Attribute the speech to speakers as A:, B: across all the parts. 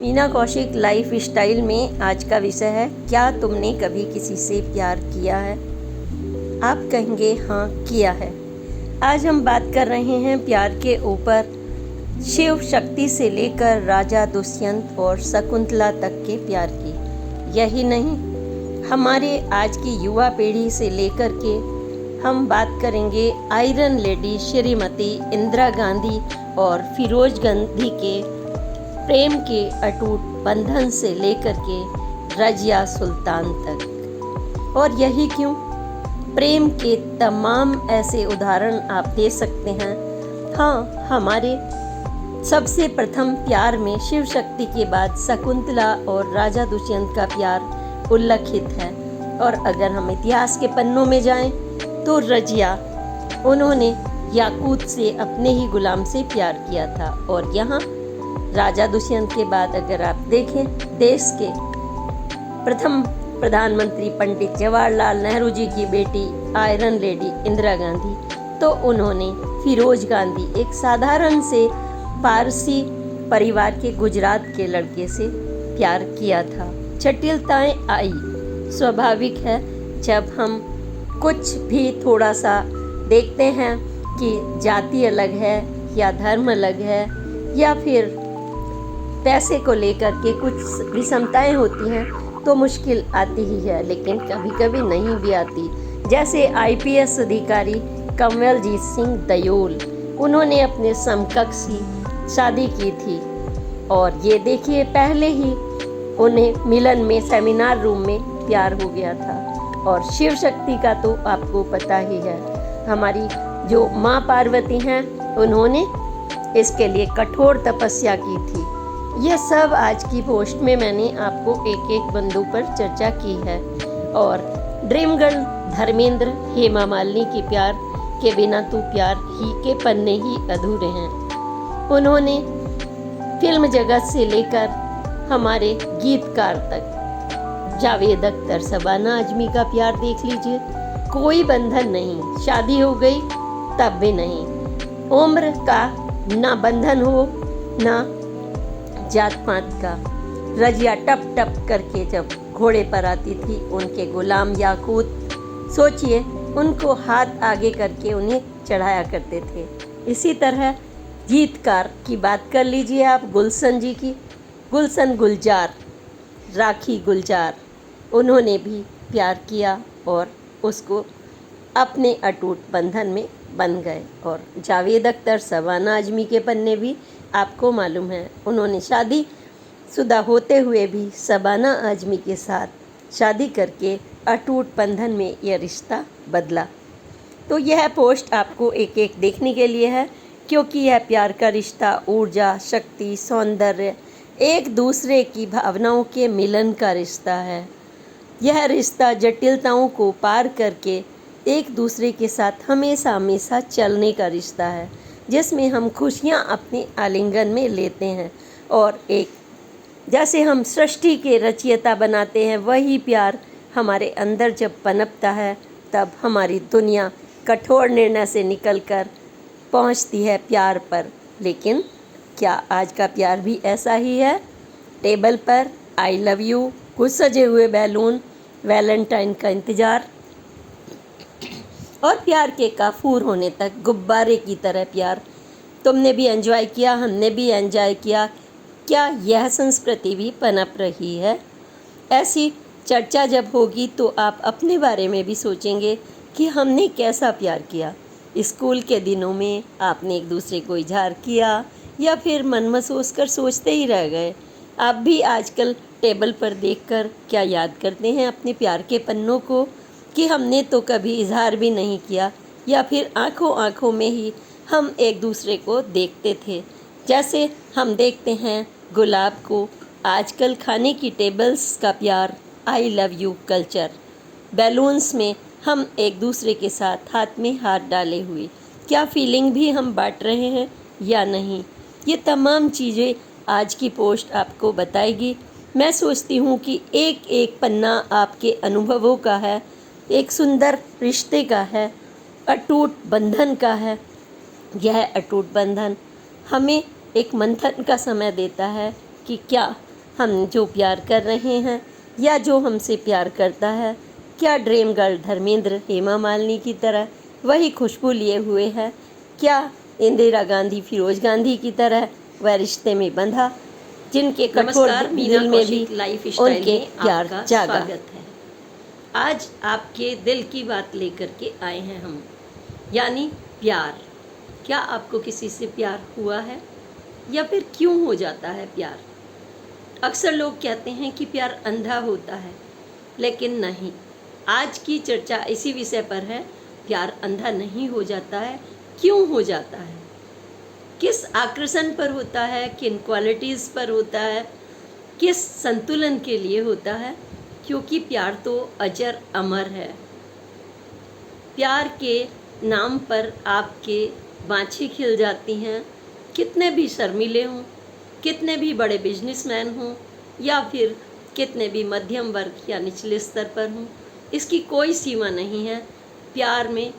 A: Meena Kaushik life style में आज का विषय है, क्या तुमने कभी किसी से प्यार किया है? आप कहेंगे हाँ किया है। आज हम बात कर रहे हैं प्यार के ऊपर, शिव शक्ति से लेकर राजा दुष्यंत और शकुंतला तक के प्यार की। यही नहीं, हमारे आज की युवा पीढ़ी से लेकर के हम बात करेंगे आयरन लेडी श्रीमती इंदिरा गांधी और फिरोज गांधी के प्रेम के अटूट बंधन से लेकर के रजिया सुल्तान तक। और यही क्यों, प्रेम के तमाम ऐसे उदाहरण आप दे सकते हैं। हाँ, हमारे सबसे प्रथम प्यार में शिव शक्ति के बाद शकुंतला और राजा दुष्यंत का प्यार उल्लेखित है। और अगर हम इतिहास के पन्नों में जाएं तो रजिया, उन्होंने याकूत से अपने ही गुलाम से प्यार किया था। और यहाँ राजा दुष्यंत के बाद अगर आप देखें, देश के प्रथम प्रधानमंत्री पंडित जवाहरलाल नेहरू जी की बेटी आयरन लेडी इंदिरा गांधी, तो उन्होंने फिरोज गांधी, एक साधारण से पारसी परिवार के गुजरात के लड़के से प्यार किया था। जटिलताएं आई, स्वाभाविक है। जब हम कुछ भी थोड़ा सा देखते हैं कि जाति अलग है या धर्म अलग है या फिर पैसे को लेकर के कुछ विषमताएं होती हैं, तो मुश्किल आती ही है, लेकिन कभी कभी नहीं भी आती। जैसे आईपीएस अधिकारी कंवलजीत सिंह दयोल, उन्होंने अपने समकक्ष ही शादी की थी। और ये देखिए, पहले ही उन्हें मिलन में सेमिनार रूम में प्यार हो गया था। और शिव शक्ति का तो आपको पता ही है, हमारी जो माँ पार्वती हैं, उन्होंने इसके लिए कठोर तपस्या की थी। यह सब आज की पोस्ट में मैंने आपको एक एक बिंदु पर चर्चा की है। और ड्रीम गर्ल धर्मेंद्र हेमा मालिनी के प्यार के बिना तो प्यार ही के पन्ने ही अधूरे हैं। उन्होंने फिल्म जगत से लेकर हमारे गीतकार तक, जावेद अख्तर, शबाना आजमी का प्यार देख लीजिए, कोई बंधन नहीं, शादी हो गई तब भी नहीं, उम्र का ना बंधन हो ना जात पात का। रजिया टप टप करके जब घोड़े पर आती थी, उनके गुलाम याकूत, सोचिए, उनको हाथ आगे करके उन्हें चढ़ाया करते थे। इसी तरह गीतकार की बात कर लीजिए आप, गुलशन जी की, गुलशन गुलजार, राखी गुलजार, उन्होंने भी प्यार किया और उसको अपने अटूट बंधन में बन गए। और जावेद अख्तर, शबाना आजमी के पन्ने भी आपको मालूम है, उन्होंने शादी शुदा होते हुए भी शबाना आजमी के साथ शादी करके अटूट बंधन में यह रिश्ता बदला। तो यह पोस्ट आपको एक एक देखने के लिए है, क्योंकि यह प्यार का रिश्ता ऊर्जा, शक्ति, सौंदर्य, एक दूसरे की भावनाओं के मिलन का रिश्ता है। यह रिश्ता जटिलताओं को पार करके एक दूसरे के साथ हमेशा हमेशा चलने का रिश्ता है, जिसमें हम खुशियाँ अपने आलिंगन में लेते हैं। और एक जैसे हम सृष्टि के रचयिता बनाते हैं, वही प्यार हमारे अंदर जब पनपता है, तब हमारी दुनिया कठोर निर्णय से निकलकर पहुंचती है प्यार पर। लेकिन क्या आज का प्यार भी ऐसा ही है? टेबल पर आई लव यू, कुछ सजे हुए बैलून, वैलेंटाइन का इंतज़ार और प्यार के काफूर होने तक गुब्बारे की तरह प्यार। तुमने भी एंजॉय किया, हमने भी एंजॉय किया। क्या यह संस्कृति भी पनप रही है? ऐसी चर्चा जब होगी तो आप अपने बारे में भी सोचेंगे कि हमने कैसा प्यार किया। स्कूल के दिनों में आपने एक दूसरे को इजहार किया या फिर मन में सोच कर सोचते ही रह गए? आप भी आजकल टेबल पर देखकर क्या याद करते हैं अपने प्यार के पन्नों को, कि हमने तो कभी इजहार भी नहीं किया, या फिर आंखों आंखों में ही हम एक दूसरे को देखते थे, जैसे हम देखते हैं गुलाब को। आजकल खाने की टेबल्स का प्यार, I love you culture, balloons में हम एक दूसरे के साथ हाथ में हाथ डाले हुए, क्या फीलिंग भी हम बांट रहे हैं या नहीं, ये तमाम चीज़ें आज की पोस्ट आपको बताएगी। मैं सोचती हूँ कि एक एक पन्ना आपके अनुभवों का है, एक सुंदर रिश्ते का है, अटूट बंधन का है। यह अटूट बंधन हमें एक मंथन का समय देता है कि क्या हम जो प्यार कर रहे हैं या जो हमसे प्यार करता है, क्या ड्रीम गर्ल धर्मेंद्र हेमा मालिनी की तरह वही खुशबू लिए हुए है? क्या इंदिरा गांधी फिरोज गांधी की तरह वह रिश्ते में बंधा, जिनके कठोर दिल में भी उनके प्यार जागा?
B: स्वागत है। आज आपके दिल की बात लेकर के आए हैं हम, यानी प्यार। क्या आपको किसी से प्यार हुआ है या फिर क्यों हो जाता है प्यार? अक्सर लोग कहते हैं कि प्यार अंधा होता है, लेकिन नहीं। आज की चर्चा इसी विषय पर है, प्यार अंधा नहीं हो जाता है, क्यों हो जाता है, किस आकर्षण पर होता है, किन क्वालिटीज़ पर होता है, किस संतुलन के लिए होता है, क्योंकि प्यार तो अजर अमर है। प्यार के नाम पर आपके बाँछें खिल जाती हैं, कितने भी शर्मीले हों, कितने भी बड़े बिजनेसमैन हों या फिर कितने भी मध्यम वर्ग या निचले स्तर पर हों, इसकी कोई सीमा नहीं है। प्यार में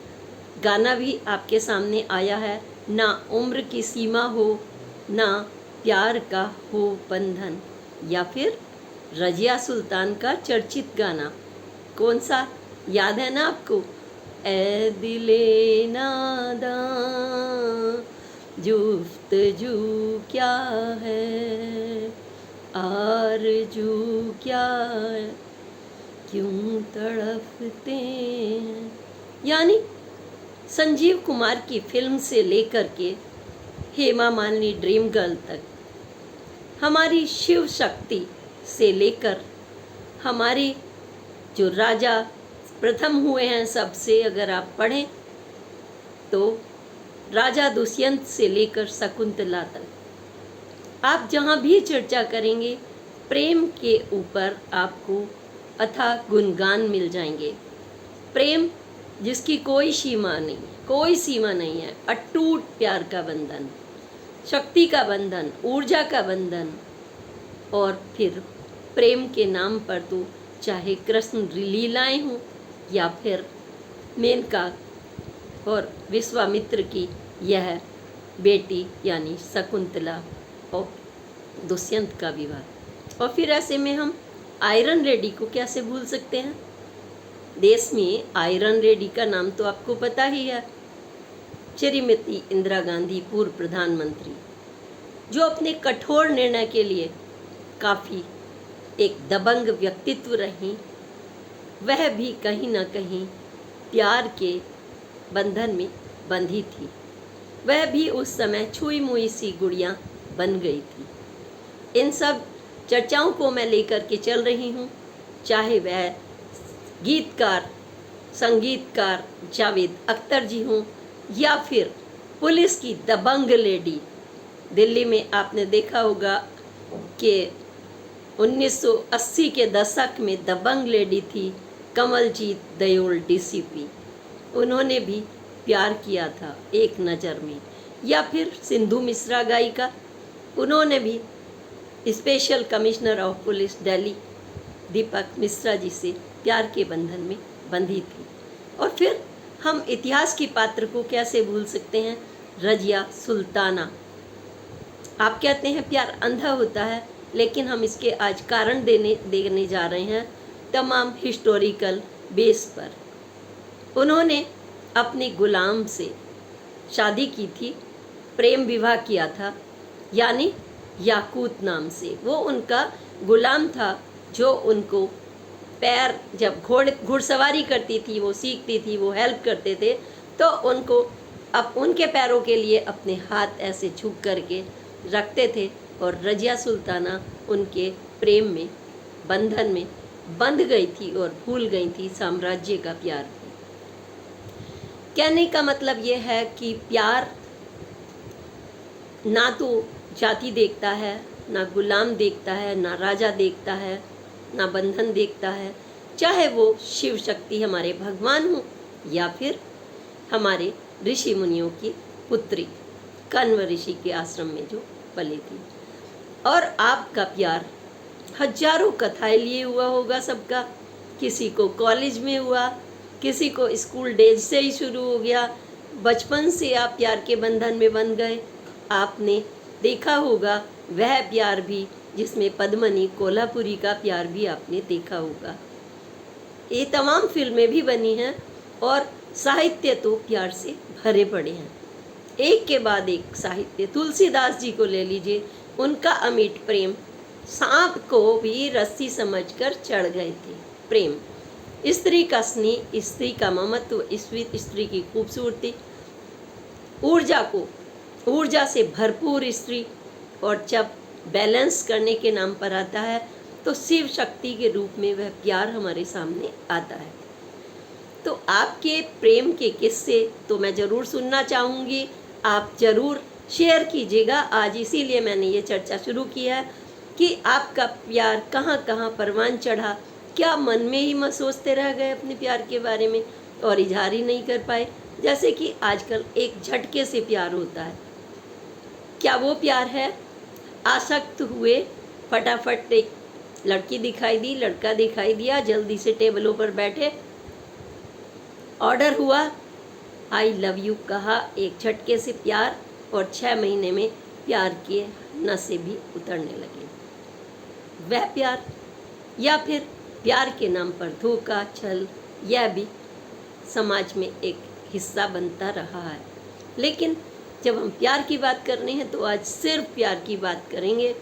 B: गाना भी आपके सामने आया है, ना उम्र की सीमा हो, ना प्यार का हो बंधन। या फिर रजिया सुल्तान का चर्चित गाना कौन सा याद है ना आपको? ए दिले नादां जुफ्तजू क्या है, आरजू क्या है, क्यों तड़पते हैं। यानी संजीव कुमार की फिल्म से लेकर के हेमा मालिनी ड्रीम गर्ल तक, हमारी शिव शक्ति से लेकर हमारे जो राजा प्रथम हुए हैं सबसे, अगर आप पढ़ें तो राजा दुष्यंत से लेकर शकुंतला तक, आप जहाँ भी चर्चा करेंगे प्रेम के ऊपर आपको अथाह गुणगान मिल जाएंगे। प्रेम जिसकी कोई सीमा नहीं, कोई सीमा नहीं है, अटूट प्यार का बंधन, शक्ति का बंधन, ऊर्जा का बंधन। और फिर प्रेम के नाम पर तो चाहे कृष्ण लीलाएं हों या फिर मेनका और विश्वामित्र की यह बेटी यानी शकुंतला और दुष्यंत का विवाह। और फिर ऐसे में हम आयरन लेडी को कैसे भूल सकते हैं? देश में आयरन लेडी का नाम तो आपको पता ही है, श्रीमती इंदिरा गांधी, पूर्व प्रधानमंत्री, जो अपने कठोर निर्णय के लिए काफ़ी एक दबंग व्यक्तित्व रहीं। वह भी कहीं ना कहीं प्यार के बंधन में बंधी थी। वह भी उस समय छुई मुई सी गुड़िया बन गई थी। इन सब चर्चाओं को मैं लेकर के चल रही हूँ, चाहे वह गीतकार संगीतकार जावेद अख्तर जी हों या फिर पुलिस की दबंग लेडी। दिल्ली में आपने देखा होगा कि 1980 के दशक में दबंग लेडी थी कमलजीत दयोल डीसीपी, उन्होंने भी प्यार किया था एक नज़र में। या फिर सिंधु मिश्रा गायिका, उन्होंने भी special commissioner of police Delhi Deepak Mishra ji से प्यार के बंधन में बंधी थी। और फिर हम इतिहास की पात्र को कैसे भूल सकते हैं? रजिया सुल्ताना। आप कहते हैं प्यार अंधा होता है, लेकिन हम इसके आज कारण देने जा रहे हैं तमाम हिस्टोरिकल बेस पर। उन्होंने अपने गुलाम से शादी की थी, प्रेम विवाह किया था, यानी याकूत नाम से। वो उनका गुलाम था जो उनको पैर, जब घुड़सवारी करती थी, वो सीखती थी, वो हेल्प करते थे, तो उनको अब उनके पैरों के लिए अपने हाथ ऐसे झुक करके रखते थे। और रजिया सुल्ताना उनके प्रेम में बंधन में बंध गई थी और भूल गई थी साम्राज्य का प्यार भी। कहने का मतलब ये है कि प्यार ना तो जाति देखता है, ना गुलाम देखता है, ना राजा देखता है, ना बंधन देखता है, चाहे वो शिव शक्ति हमारे भगवान हों या फिर हमारे ऋषि मुनियों की पुत्री कण्व ऋषि के आश्रम में जो पली थी। और आपका प्यार हजारों कथाएं लिए हुआ होगा सबका, किसी को कॉलेज में हुआ, किसी को स्कूल डेज से ही शुरू हो गया, बचपन से आप प्यार के बंधन में बंध गए। आपने देखा होगा वह प्यार भी जिसमें पद्मनी कोल्हापुरी का प्यार भी आपने देखा होगा। ये तमाम फिल्में भी बनी हैं और साहित्य तो प्यार से भरे पड़े हैं, एक के बाद एक साहित्य। तुलसीदास जी को ले लीजिए, उनका अमिट प्रेम, सांप को भी रस्सी समझकर चढ़ गए थे प्रेम। स्त्री का स्नेह, स्त्री का ममत्व, स्त्री की खूबसूरती, ऊर्जा से भरपूर स्त्री, और जब बैलेंस करने के नाम पर आता है तो शिव शक्ति के रूप में वह प्यार हमारे सामने आता है। तो आपके प्रेम के किस्से तो मैं ज़रूर सुनना चाहूँगी, आप ज़रूर शेयर कीजिएगा। आज इसीलिए मैंने ये चर्चा शुरू की है कि आपका प्यार कहाँ कहाँ परवान चढ़ा, क्या मन में ही सोचते रह गए अपने प्यार के बारे में और इजहार ही नहीं कर पाए। जैसे कि आजकल एक झटके से प्यार होता है, क्या वो प्यार है? आसक्त हुए, फटाफट एक लड़की दिखाई दी, लड़का दिखाई दिया, जल्दी से टेबलों पर बैठे, ऑर्डर हुआ, आई लव यू कहा, एक झटके से प्यार, और 6 महीने में प्यार के नशे भी उतरने लगे। वह प्यार, या फिर प्यार के नाम पर धोखा, छल, यह भी समाज में एक हिस्सा बनता रहा है। लेकिन जब हम प्यार की बात कर रहे हैं तो आज सिर्फ प्यार की बात करेंगे,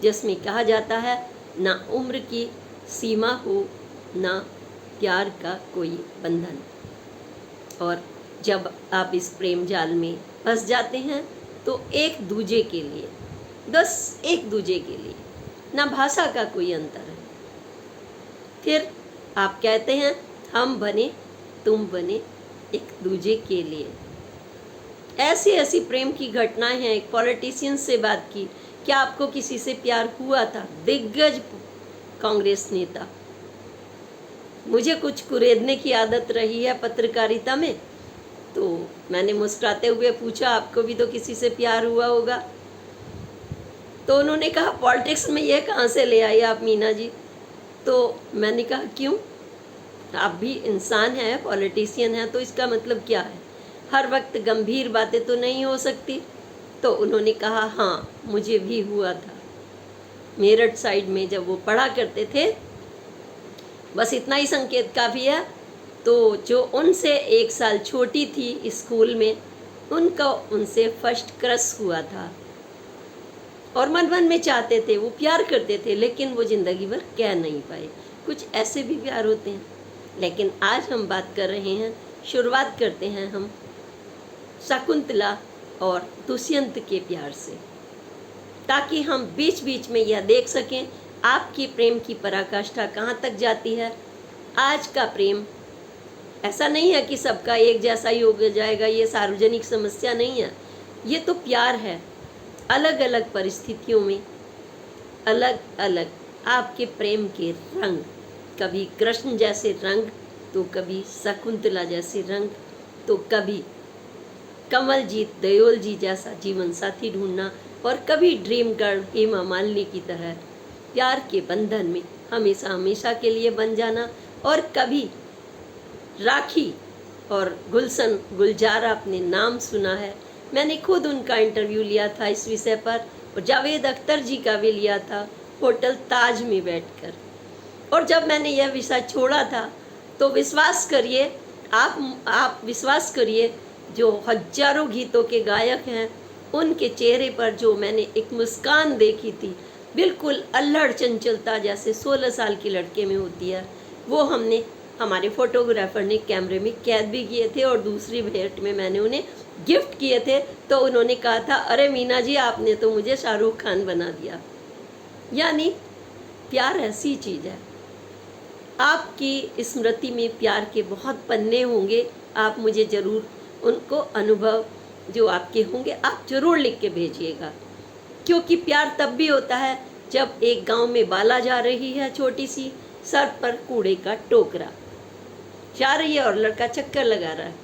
B: जिसमें कहा जाता है ना उम्र की सीमा हो, ना प्यार का कोई बंधन। और जब आप इस प्रेम जाल में फंस जाते हैं तो एक दूजे के लिए, बस एक दूजे के लिए, ना भाषा का कोई अंतर है। फिर आप कहते हैं हम बने तुम बने एक दूजे के लिए। ऐसी ऐसी प्रेम की घटनाएं हैं। एक पॉलिटिशियन से बात की, क्या आपको किसी से प्यार हुआ था? दिग्गज कांग्रेस नेता। मुझे कुछ कुरेदने की आदत रही है पत्रकारिता में, तो मैंने मुस्कुराते हुए पूछा आपको भी तो किसी से प्यार हुआ होगा? तो उन्होंने कहा पॉलिटिक्स में ये कहाँ से ले आई आप मीना जी? तो मैंने कहा क्यों, आप भी इंसान हैं, पॉलिटिशियन हैं, तो इसका मतलब क्या है? हर वक्त गंभीर बातें तो नहीं हो सकती। तो उन्होंने कहा हाँ मुझे भी हुआ था, मेरठ साइड में जब वो पढ़ा करते थे। बस इतना ही संकेत काफ़ी है। तो जो उनसे 1 साल छोटी थी स्कूल में, उनका उनसे फर्स्ट क्रश हुआ था और मन मन में चाहते थे, वो प्यार करते थे, लेकिन वो ज़िंदगी भर कह नहीं पाए। कुछ ऐसे भी प्यार होते हैं। लेकिन आज हम बात कर रहे हैं, शुरुआत करते हैं हम शकुंतला और दुष्यंत के प्यार से, ताकि हम बीच बीच में यह देख सकें आपकी प्रेम की पराकाष्ठा कहाँ तक जाती है। आज का प्रेम ऐसा नहीं है कि सबका एक जैसा ही हो जाएगा, ये सार्वजनिक समस्या नहीं है। ये तो प्यार है, अलग अलग परिस्थितियों में अलग अलग आपके प्रेम के रंग, कभी कृष्ण जैसे रंग, तो कभी शकुंतला जैसे रंग, तो कभी कमलजीत दयाल जी जैसा जीवन साथी ढूंढना, और कभी ड्रीम गर्ल हेमा मालिनी की तरह प्यार के बंधन में हमेशा हमेशा के लिए बन जाना, और कभी राखी और गुलशन गुलजार आपने नाम सुना है, मैंने खुद उनका इंटरव्यू लिया था इस विषय पर, और जावेद अख्तर जी का भी लिया था होटल ताज में बैठकर। और जब मैंने यह विषय छोड़ा था तो विश्वास करिए, आप विश्वास करिए, जो हजारों गीतों के गायक हैं, उनके चेहरे पर जो मैंने एक मुस्कान देखी थी, बिल्कुल अल्हड़ चंचलता जैसे 16 साल के लड़के में होती है, वो हमने हमारे फोटोग्राफर ने कैमरे में कैद भी किए थे, और दूसरी भेंट में मैंने उन्हें गिफ्ट किए थे। तो उन्होंने कहा था अरे मीना जी आपने तो मुझे शाहरुख खान बना दिया। यानी प्यार ऐसी चीज़ है, आपकी स्मृति में प्यार के बहुत पन्ने होंगे, आप मुझे ज़रूर उनको अनुभव जो आपके होंगे आप ज़रूर लिख के भेजिएगा। क्योंकि प्यार तब भी होता है जब एक गांव में बाला जा रही है छोटी सी, सर पर कूड़े का टोकरा, जा रही है और लड़का चक्कर लगा रहा है,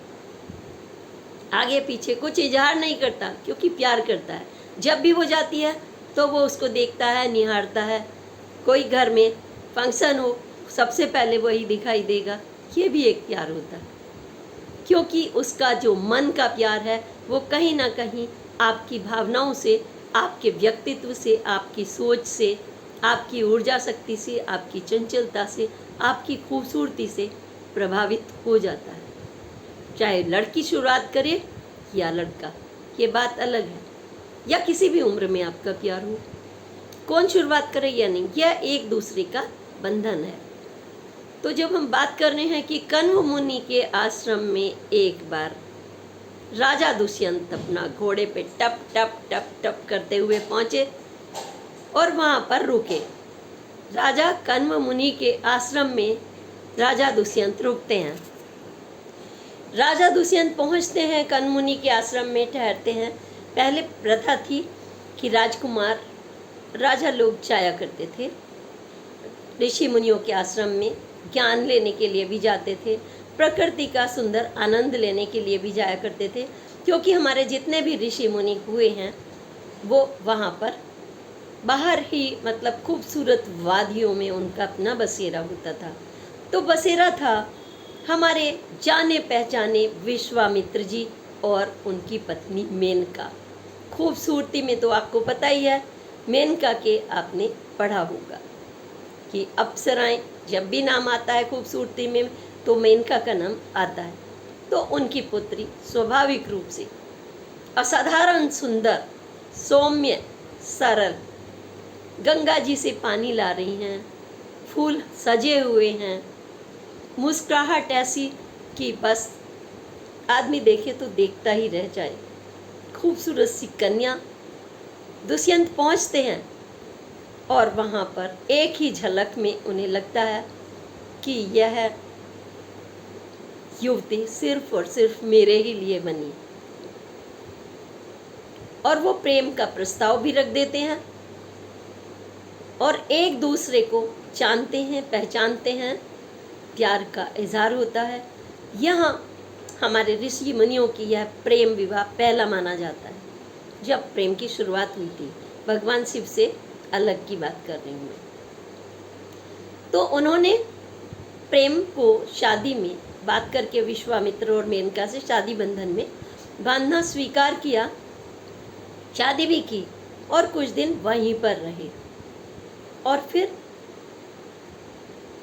B: आगे पीछे कुछ इजहार नहीं करता क्योंकि प्यार करता है। जब भी वो जाती है तो वो उसको देखता है, निहारता है। कोई घर में फंक्शन हो, सबसे पहले वही दिखाई देगा, ये भी एक प्यार होता है। क्योंकि उसका जो मन का प्यार है वो कहीं ना कहीं आपकी भावनाओं से, आपके व्यक्तित्व से, आपकी सोच से, आपकी ऊर्जा शक्ति से, आपकी चंचलता से, आपकी खूबसूरती से प्रभावित हो जाता है। चाहे लड़की शुरुआत करे या लड़का, ये बात अलग है, या किसी भी उम्र में आपका प्यार हो, कौन शुरुआत करे या नहीं, यह एक दूसरे का बंधन है। तो जब हम बात कर रहे हैं कि कण्व मुनि के आश्रम में एक बार राजा दुष्यंत अपना घोड़े पे टप टप टप टप करते हुए पहुंचे और वहां पर रुके। राजा कण्व मुनि के आश्रम में राजा दुष्यंत रुकते हैं। राजा दुष्यंत पहुंचते हैं, कण्व मुनि के आश्रम में ठहरते हैं। पहले प्रथा थी कि राजकुमार राजा लोग जाया करते थे, ऋषि मुनियों के आश्रम में ज्ञान लेने के लिए भी जाते थे, प्रकृति का सुंदर आनंद लेने के लिए भी जाया करते थे, क्योंकि हमारे जितने भी ऋषि मुनि हुए हैं वो वहाँ पर बाहर ही, मतलब खूबसूरत वादियों में उनका अपना बसेरा होता था। तो बसेरा था हमारे जाने पहचाने विश्वामित्र जी और उनकी पत्नी मेनका। खूबसूरती में तो आपको पता ही है, मेनका के आपने पढ़ा होगा कि अप्सराएं जब भी नाम आता है खूबसूरती में तो मेनका का नाम आता है। तो उनकी पुत्री स्वाभाविक रूप से असाधारण सुंदर, सौम्य, सरल, गंगा जी से पानी ला रही हैं, फूल सजे हुए हैं, मुस्कुराहट ऐसी कि बस आदमी देखे तो देखता ही रह जाए। खूबसूरत सी कन्या। दुष्यंत पहुंचते हैं और वहाँ पर एक ही झलक में उन्हें लगता है कि यह युवती सिर्फ और सिर्फ मेरे ही लिए बनी, और वो प्रेम का प्रस्ताव भी रख देते हैं और एक दूसरे को जानते हैं, पहचानते हैं, प्यार का इजहार होता है। यहाँ हमारे ऋषि मुनियों की यह प्रेम विवाह पहला माना जाता है जब प्रेम की शुरुआत हुई थी। भगवान शिव से अलग की बात कर रही हूँ मैं। तो उन्होंने प्रेम को शादी में बात करके विश्वामित्र और मेनका से शादी बंधन में बांधना स्वीकार किया, शादी भी की और कुछ दिन वहीं पर रहे, और फिर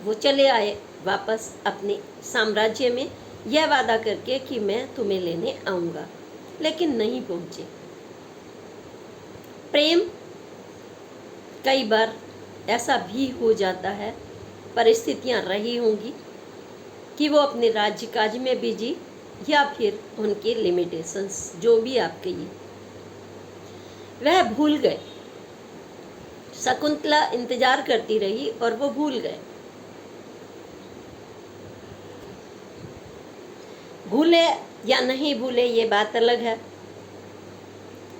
B: वो चले आए वापस अपने साम्राज्य में, यह वादा करके कि मैं तुम्हें लेने आऊँगा, लेकिन नहीं पहुँचे। प्रेम कई बार ऐसा भी हो जाता है, परिस्थितियाँ रही होंगी कि वो अपने राज्य काज में बिजी, या फिर उनके लिमिटेशंस जो भी आप कहिए वह भूल गए। शकुंतला इंतजार करती रही और वो भूल गए। भूले या नहीं भूले ये बात अलग है,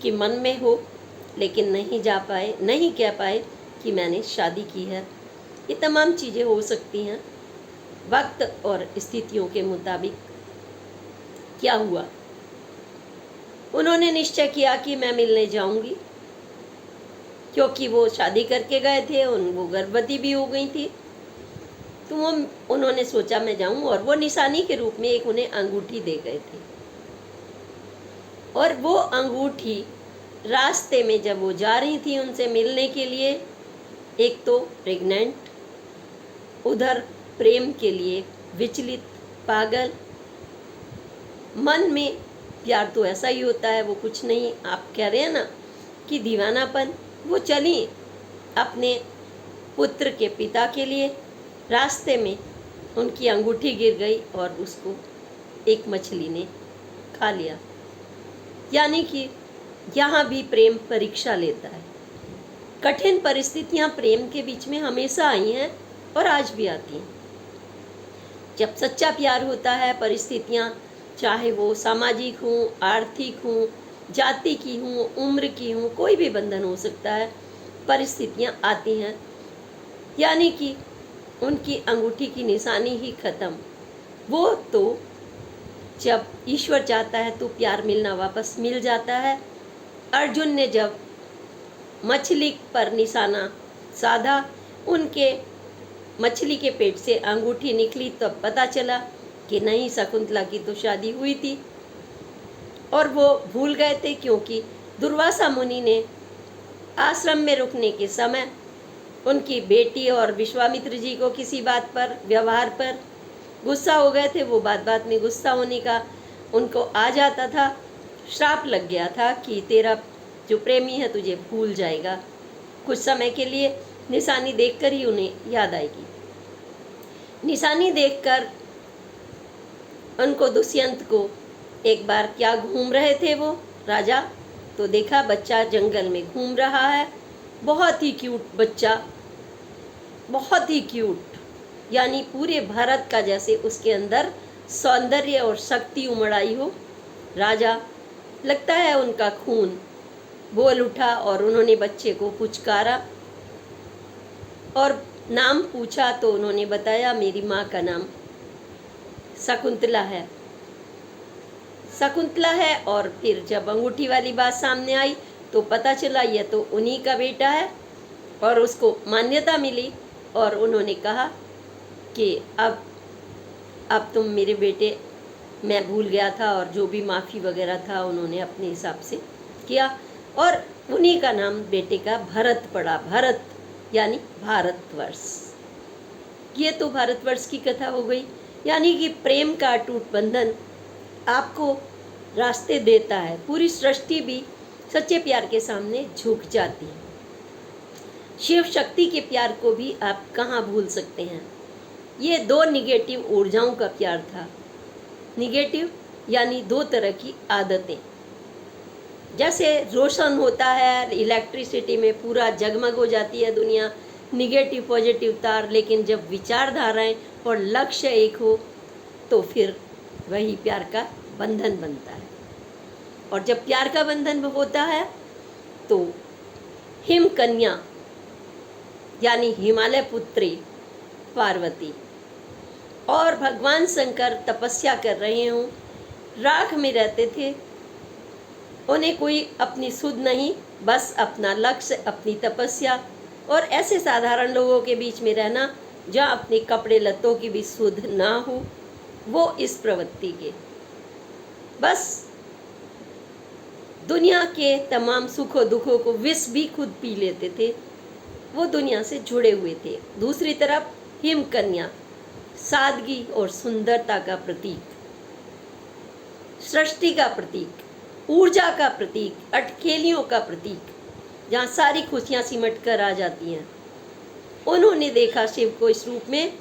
B: कि मन में हो लेकिन नहीं जा पाए, नहीं कह पाए कि मैंने शादी की है। ये तमाम चीज़ें हो सकती हैं। वक्त और स्थितियों के मुताबिक क्या हुआ, उन्होंने निश्चय किया कि मैं मिलने जाऊंगी, क्योंकि वो शादी करके गए थे, वो गर्भवती भी हो गई थी। तो वो उन्होंने सोचा मैं जाऊं, और वो निशानी के रूप में एक उन्हें अंगूठी दे गए थे। और वो अंगूठी रास्ते में जब वो जा रही थी उनसे मिलने के लिए, एक तो प्रेग्नेंट, उधर प्रेम के लिए विचलित, पागल, मन में प्यार तो ऐसा ही होता है, वो कुछ नहीं, आप कह रहे हैं ना कि दीवानापन। वो चली अपने पुत्र के पिता के लिए, रास्ते में उनकी अंगूठी गिर गई और उसको एक मछली ने खा लिया। यानी कि यहाँ भी प्रेम परीक्षा लेता है। कठिन परिस्थितियाँ प्रेम के बीच में हमेशा आई हैं और आज भी आती हैं। जब सच्चा प्यार होता है, परिस्थितियाँ चाहे वो सामाजिक हों, आर्थिक हों, जाति की हों, उम्र की हों, कोई भी बंधन हो सकता है, परिस्थितियाँ आती हैं। यानी कि उनकी अंगूठी की निशानी ही खत्म। वो तो जब ईश्वर चाहता है तो प्यार मिलना वापस मिल जाता है। अर्जुन ने जब मछली पर निशाना साधा, उनके मछली के पेट से अंगूठी निकली, तब पता चला कि नहीं, शकुंतला की तो शादी हुई थी। और वो भूल गए थे, क्योंकि दुर्वासा मुनि ने
A: आश्रम में रुकने के समय उनकी बेटी और विश्वामित्र जी को किसी बात पर, व्यवहार पर गुस्सा हो गए थे। वो बात बात में गुस्सा होने का उनको आ जाता था। श्राप लग गया था कि तेरा जो प्रेमी है तुझे भूल जाएगा। कुछ समय के लिए निशानी देखकर ही उन्हें याद आएगी। निशानी देखकर उनको, दुष्यंत को, एक बार क्या घूम रहे थे वो राजा, तो देखा बच्चा जंगल में घूम रहा है। बहुत ही क्यूट बच्चा, बहुत ही क्यूट, यानी पूरे भारत का जैसे उसके अंदर सौंदर्य और शक्ति उमड़ आई हो। राजा, लगता है उनका खून बोल उठा और उन्होंने बच्चे को पुचकारा और नाम पूछा तो उन्होंने बताया मेरी माँ का नाम शकुंतला है, शकुंतला है। और फिर जब अंगूठी वाली बात सामने आई तो पता चला यह तो उन्हीं का बेटा है और उसको मान्यता मिली। और उन्होंने कहा कि अब तुम मेरे बेटे, मैं भूल गया था, और जो भी माफ़ी वगैरह था उन्होंने अपने हिसाब से किया और उन्हीं का नाम बेटे का भरत पड़ा। भरत यानी भारतवर्ष। ये तो भारतवर्ष की कथा हो गई। यानी कि प्रेम का अटूट बंधन आपको रास्ते देता है। पूरी सृष्टि भी सच्चे प्यार के सामने झुक जाती है। शिव शक्ति के प्यार को भी आप कहाँ भूल सकते हैं। ये दो निगेटिव ऊर्जाओं का प्यार था। निगेटिव यानी दो तरह की आदतें। जैसे रोशन होता है इलेक्ट्रिसिटी में, पूरा जगमग हो जाती है दुनिया, निगेटिव पॉजिटिव तार, लेकिन जब विचारधाराएं और लक्ष्य एक हो तो फिर वही प्यार का बंधन बनता है। और जब प्यार का बंधन होता है तो हिम कन्या यानी हिमालय पुत्री पार्वती और भगवान शंकर तपस्या कर रहे हों, राख में रहते थे। उन्हें कोई अपनी सुध नहीं, बस अपना लक्ष्य, अपनी तपस्या और ऐसे साधारण लोगों के बीच में रहना जहाँ अपने कपड़े लत्तों की भी सुध ना हो। वो इस प्रवृत्ति के बस दुनिया के तमाम सुखों दुखों को विष भी खुद पी लेते थे। वो दुनिया से जुड़े हुए थे। दूसरी तरफ हिम कन्या सादगी और सुंदरता का प्रतीक, सृष्टि का प्रतीक, ऊर्जा का प्रतीक, अटखेलियों का प्रतीक, जहाँ सारी खुशियाँ सिमट कर आ जाती हैं। उन्होंने देखा शिव को इस रूप में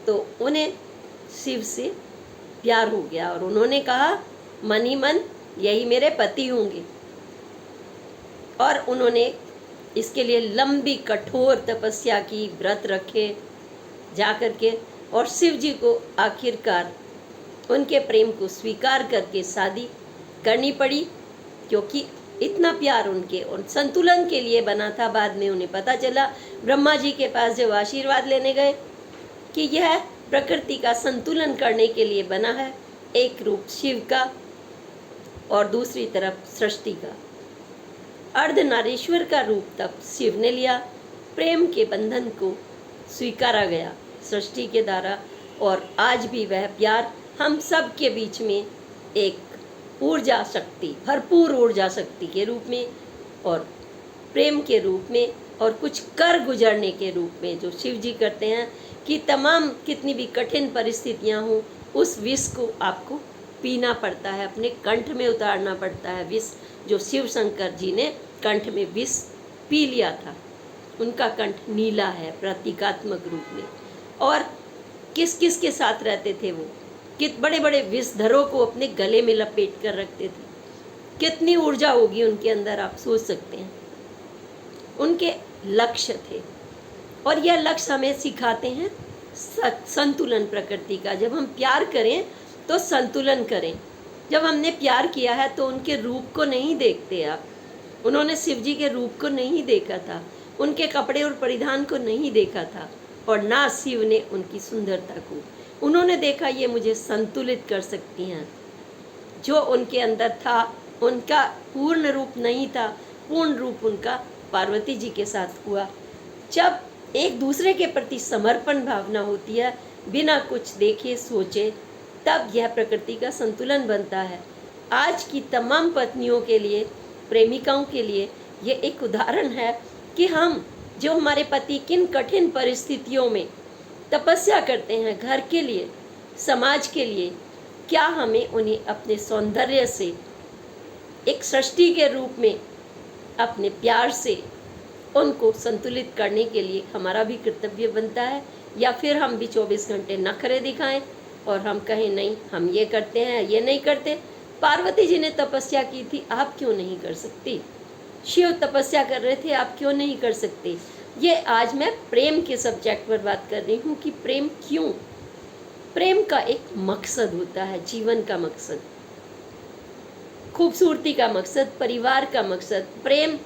A: तो उन्हें शिव से प्यार हो गया और उन्होंने कहा मन ही मन यही मेरे पति होंगे। और उन्होंने इसके लिए लंबी कठोर तपस्या की, व्रत रखे जा कर के, और शिव जी को आखिरकार उनके प्रेम को स्वीकार करके शादी करनी पड़ी, क्योंकि इतना प्यार उनके और संतुलन के लिए बना था। बाद में उन्हें पता चला ब्रह्मा जी के पास जब आशीर्वाद लेने गए कि यह प्रकृति का संतुलन करने के लिए बना है, एक रूप शिव का और दूसरी तरफ सृष्टि का, अर्धनारीश्वर का रूप तब शिव ने लिया। प्रेम के बंधन को स्वीकारा गया सृष्टि के द्वारा और आज भी वह प्यार हम सब के बीच में एक ऊर्जा शक्ति, भरपूर ऊर्जा शक्ति के रूप में और प्रेम के रूप में और कुछ कर गुजरने के रूप में जो शिव जी करते हैं कि तमाम कितनी भी कठिन परिस्थितियां हों, उस विष को आपको पीना पड़ता है, अपने कंठ में उतारना पड़ता है। विष जो शिव शंकर जी ने कंठ में विष पी लिया था, उनका कंठ नीला है प्रतीकात्मक रूप में। और किस किस के साथ रहते थे वो, कित बड़े बड़े विषधरों को अपने गले में लपेट कर रखते थे। कितनी ऊर्जा होगी उनके अंदर, आप सोच सकते हैं। उनके लक्ष्य थे और यह लक्ष्य हमें सिखाते हैं संतुलन प्रकृति का। जब हम प्यार करें तो संतुलन करें। जब हमने प्यार किया है तो उनके रूप को नहीं देखते आप। उन्होंने शिव जी के रूप को नहीं देखा था, उनके कपड़े और परिधान को नहीं देखा था और ना शिव ने उनकी सुंदरता को। उन्होंने देखा ये मुझे संतुलित कर सकती हैं। जो उनके अंदर था उनका पूर्ण रूप नहीं था, पूर्ण रूप उनका पार्वती जी के साथ हुआ। जब एक दूसरे के प्रति समर्पण भावना होती है, बिना कुछ देखे सोचे, तब यह प्रकृति का संतुलन बनता है। आज की तमाम पत्नियों के लिए, प्रेमिकाओं के लिए ये एक उदाहरण है कि हम जो हमारे पति किन कठिन परिस्थितियों में तपस्या करते हैं घर के लिए, समाज के लिए, क्या हमें उन्हें अपने सौंदर्य से एक सृष्टि के रूप में अपने प्यार से उनको संतुलित करने के लिए हमारा भी कर्तव्य बनता है, या फिर हम भी 24 घंटे नखरे दिखाएं और हम कहें नहीं हम ये करते हैं ये नहीं करते। पार्वती जी ने तपस्या की थी, आप क्यों नहीं कर सकती? शिव तपस्या कर रहे थे, आप क्यों नहीं कर सकते? ये आज मैं प्रेम के सब्जेक्ट पर बात कर रही हूँ कि प्रेम क्यों। प्रेम का एक मकसद होता है, जीवन का मकसद, खूबसूरती का मकसद, परिवार का मकसद। प्रेम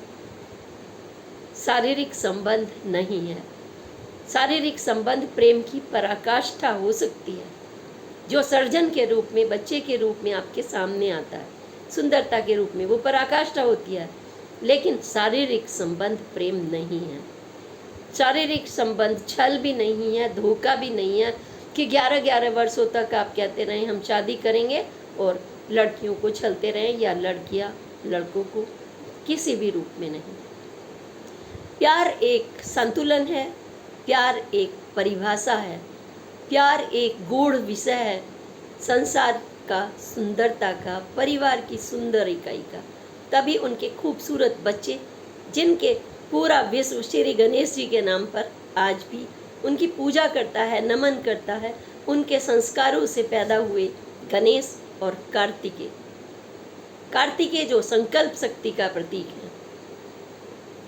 A: शारीरिक संबंध नहीं है। शारीरिक संबंध प्रेम की पराकाष्ठा हो सकती है, जो सर्जन के रूप में, बच्चे के रूप में आपके सामने आता है, सुंदरता के रूप में वो पराकाष्ठा होती है, लेकिन शारीरिक संबंध प्रेम नहीं है। शारीरिक संबंध छल भी नहीं है, धोखा भी नहीं है कि 11-11 वर्षों तक आप कहते रहें हम शादी करेंगे और लड़कियों को छलते रहें, या लड़कियां लड़कों को, किसी भी रूप में नहीं। प्यार एक संतुलन है, प्यार एक परिभाषा है, प्यार एक गूढ़ विषय है, संसार का, सुंदरता का, परिवार की सुंदर इकाई का। तभी उनके खूबसूरत बच्चे, जिनके पूरा विश्व श्री गणेश जी के नाम पर आज भी उनकी पूजा करता है, नमन करता है, उनके संस्कारों से पैदा हुए गणेश और कार्तिकेय। कार्तिकेय जो संकल्प शक्ति का प्रतीक है,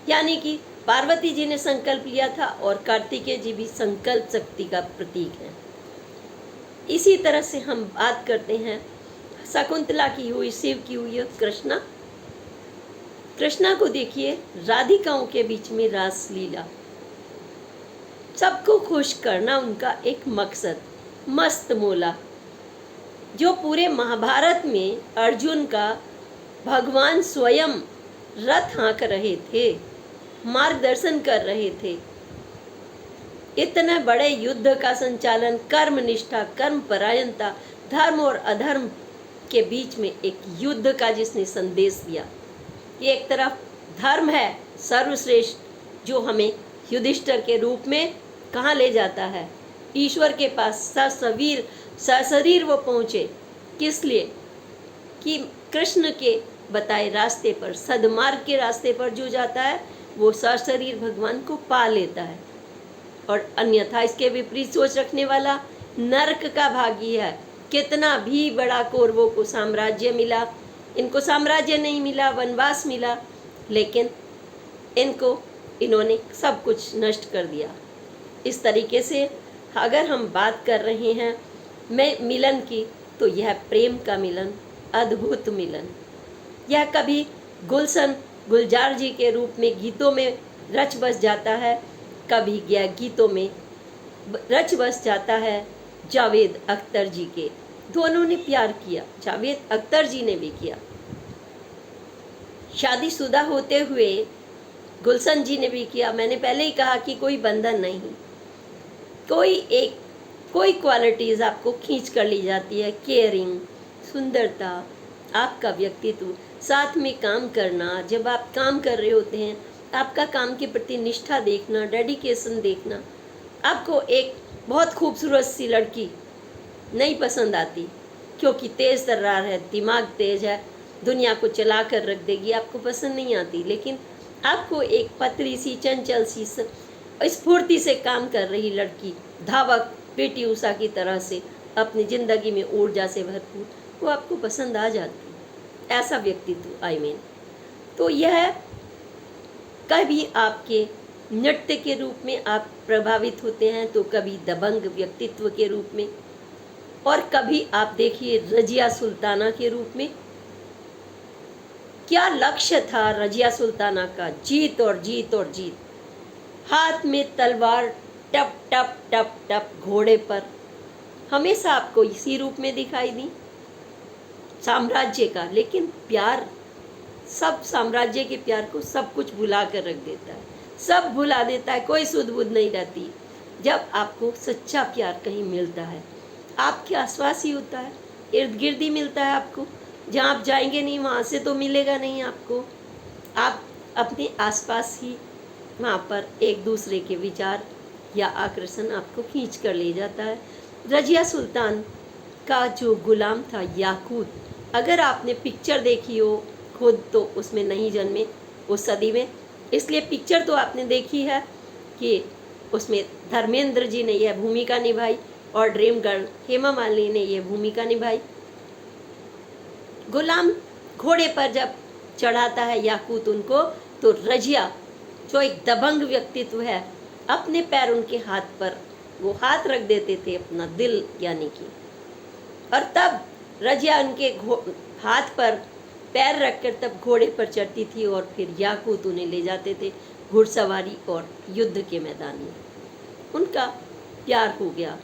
A: यानी कि पार्वती जी ने संकल्प लिया था और कार्तिकेय जी भी संकल्प शक्ति का प्रतीक है। इसी तरह से हम बात करते हैं शकुंतला की हुई, शिव की हुई कृष्णा। कृष्णा को देखिए, राधिकाओं के बीच में रास लीला, सबको खुश करना उनका एक मकसद, मस्त मोला। जो पूरे महाभारत में अर्जुन का भगवान स्वयं रथ हाँक रहे थे, मार्गदर्शन कर रहे थे। इतने बड़े युद्ध का संचालन, कर्म निष्ठा, कर्म परायणता, धर्म और अधर्म के बीच में एक युद्ध का जिसने संदेश दिया। ये एक तरफ धर्म है सर्वश्रेष्ठ, जो हमें युधिष्ठिर के रूप में कहाँ ले जाता है, ईश्वर के पास सशरीर वो पहुँचे। किस लिए? कि कृष्ण के बताए रास्ते पर, सद्मार्ग के रास्ते पर जो जाता है वो सशरीर भगवान को पा लेता है, और अन्यथा इसके विपरीत सोच रखने वाला नरक का भागी है। कितना भी बड़ा कौरवों को साम्राज्य मिला, इनको साम्राज्य नहीं मिला, वनवास मिला, लेकिन इन्होंने सब कुछ नष्ट कर दिया। इस तरीके से अगर हम बात कर रहे हैं मिलन की, तो यह प्रेम का मिलन, अद्भुत मिलन। यह कभी गुलजार जी के रूप में गीतों में रच बस जाता है, कभी गीतों में रच बस जाता है जावेद अख्तर जी के। दोनों ने प्यार किया, जावेद अख्तर जी ने भी किया, शादीशुदा होते हुए गुलशन जी ने भी किया। मैंने पहले ही कहा कि कोई बंधन नहीं, कोई क्वालिटीज़ आपको खींच कर ली जाती है, केयरिंग, सुंदरता, आपका व्यक्तित्व, साथ में काम करना। जब आप काम कर रहे होते हैं, आपका काम के प्रति निष्ठा देखना, डेडिकेशन देखना। आपको एक बहुत खूबसूरत सी लड़की नहीं पसंद आती, क्योंकि तेज़ तर्रार है, दिमाग तेज है, दुनिया को चला कर रख देगी, आपको पसंद नहीं आती। लेकिन आपको एक पतली सी, चंचल सी, स्फूर्ति से काम कर रही लड़की, धावक पीटी उषा की तरह से अपनी ज़िंदगी में ऊर्जा से भरपूर, वो आपको पसंद आ जाती। ऐसा व्यक्तित्व तो यह कभी आपके नृत्य के रूप में आप प्रभावित होते हैं, तो कभी दबंग व्यक्तित्व के रूप में, और कभी आप देखिए रजिया सुल्ताना के रूप में। क्या लक्ष्य था रजिया सुल्ताना का? जीत और जीत और जीत। हाथ में तलवार, टप टप टप टप घोड़े पर, हमेशा आपको इसी रूप में दिखाई दी, साम्राज्य का। लेकिन प्यार, सब साम्राज्य के प्यार को सब कुछ भुला कर रख देता है, सब भुला देता है, कोई सुध बुध नहीं रहती। जब आपको सच्चा प्यार कहीं मिलता है, आपके आसपास ही होता है, इर्द गिर्द ही मिलता है आपको, जहाँ आप जाएंगे नहीं वहाँ से तो मिलेगा नहीं आपको। आप
B: अपने आसपास ही वहाँ पर एक दूसरे के विचार या आकर्षण आपको खींच कर ले जाता है। रजिया सुल्तान का जो गुलाम था याकूत, अगर आपने पिक्चर देखी हो, खुद तो उसमें नहीं जन्मे उस सदी में, इसलिए पिक्चर तो आपने देखी है कि उसमें धर्मेंद्र जी ने यह भूमिका निभाई और ड्रीम गर्ल हेमा मालिनी ने यह भूमिका निभाई। गुलाम घोड़े पर जब चढ़ाता है याकूत उनको, तो रजिया जो एक दबंग व्यक्तित्व है, अपने पैर उनके हाथ पर वो हाथ रख देते थे, अपना दिल यानी कि, और तब रजिया उनके हाथ पर पैर रखकर तब घोड़े पर चढ़ती थी और फिर याकूत उन्हें ले जाते थे घुड़सवारी और युद्ध के मैदान में। उनका प्यार हो गया,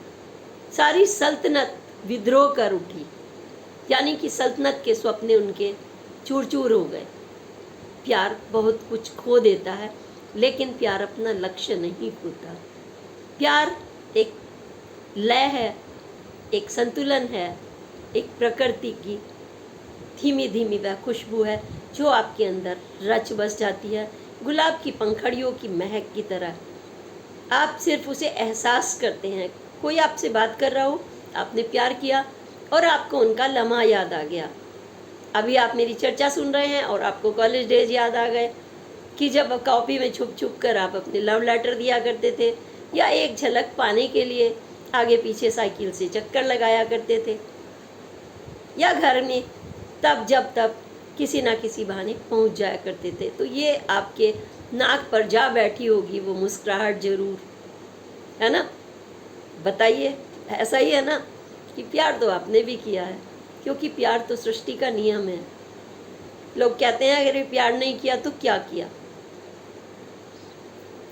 B: सारी सल्तनत विद्रोह कर उठी, यानी कि सल्तनत के सपने उनके चूर चूर हो गए। प्यार बहुत कुछ खो देता है, लेकिन प्यार अपना लक्ष्य नहीं खोता। प्यार एक लय है, एक संतुलन है, एक प्रकृति की धीमी धीमी वह खुशबू है जो आपके अंदर रच बस जाती है, गुलाब की पंखड़ियों की महक की तरह। आप सिर्फ उसे एहसास करते हैं। कोई आपसे बात कर रहा हो, आपने प्यार किया और आपको उनका लम्हा याद आ गया। अभी आप मेरी चर्चा सुन रहे हैं और आपको कॉलेज डेज याद आ गए कि जब कॉपी में छुप छुप कर आप अपने लव लेटर दिया करते थे, या एक झलक पाने के लिए आगे पीछे साइकिल से चक्कर लगाया करते थे, या घर में तब किसी ना किसी बहाने पहुंच जाया करते थे। तो ये आपके नाक पर जा बैठी होगी वो मुस्कुराहट जरूर, है ना? बताइए, ऐसा ही है ना कि प्यार तो आपने भी किया है, क्योंकि प्यार तो सृष्टि का नियम है। लोग कहते हैं अगर प्यार नहीं किया तो क्या किया।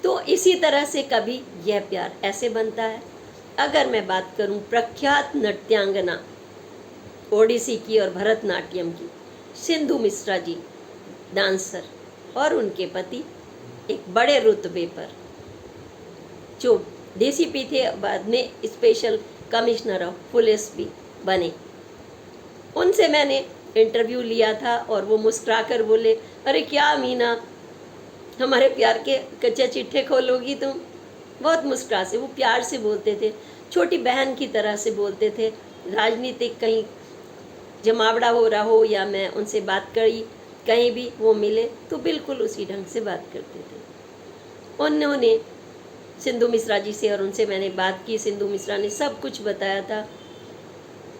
B: तो इसी तरह से कभी यह प्यार ऐसे बनता है। अगर मैं बात करूं प्रख्यात नृत्यांगना ओडिसी की और भरतनाट्यम की, सिंधु मिश्रा जी डांसर, और उनके पति एक बड़े रुतबे पर जो डीसीपी थे, बाद में स्पेशल कमिश्नर ऑफ पुलिस भी बने। उनसे मैंने इंटरव्यू लिया था और वो मुस्कुराकर बोले, अरे क्या मीना, हमारे प्यार के कच्चे चिट्ठे खोलोगी तुम? बहुत मुस्कुरा से, वो प्यार से बोलते थे, छोटी बहन की तरह से बोलते थे। राजनीतिक कहीं जमावड़ा हो रहा हो या मैं उनसे बात करी, कहीं भी वो मिले तो बिल्कुल उसी ढंग से बात करते थे। उन्होंने सिंधु मिश्रा जी से, और उनसे मैंने बात की, सिंधु मिश्रा ने सब कुछ बताया था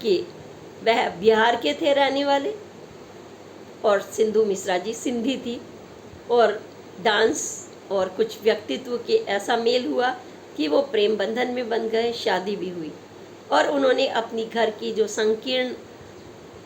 B: कि वह बिहार के थे रहने वाले, और सिंधु मिश्रा जी सिंधी थी, और डांस और कुछ व्यक्तित्व के ऐसा मेल हुआ कि वो प्रेम बंधन में बंध गए, शादी भी हुई। और उन्होंने अपनी घर की जो संकीर्ण,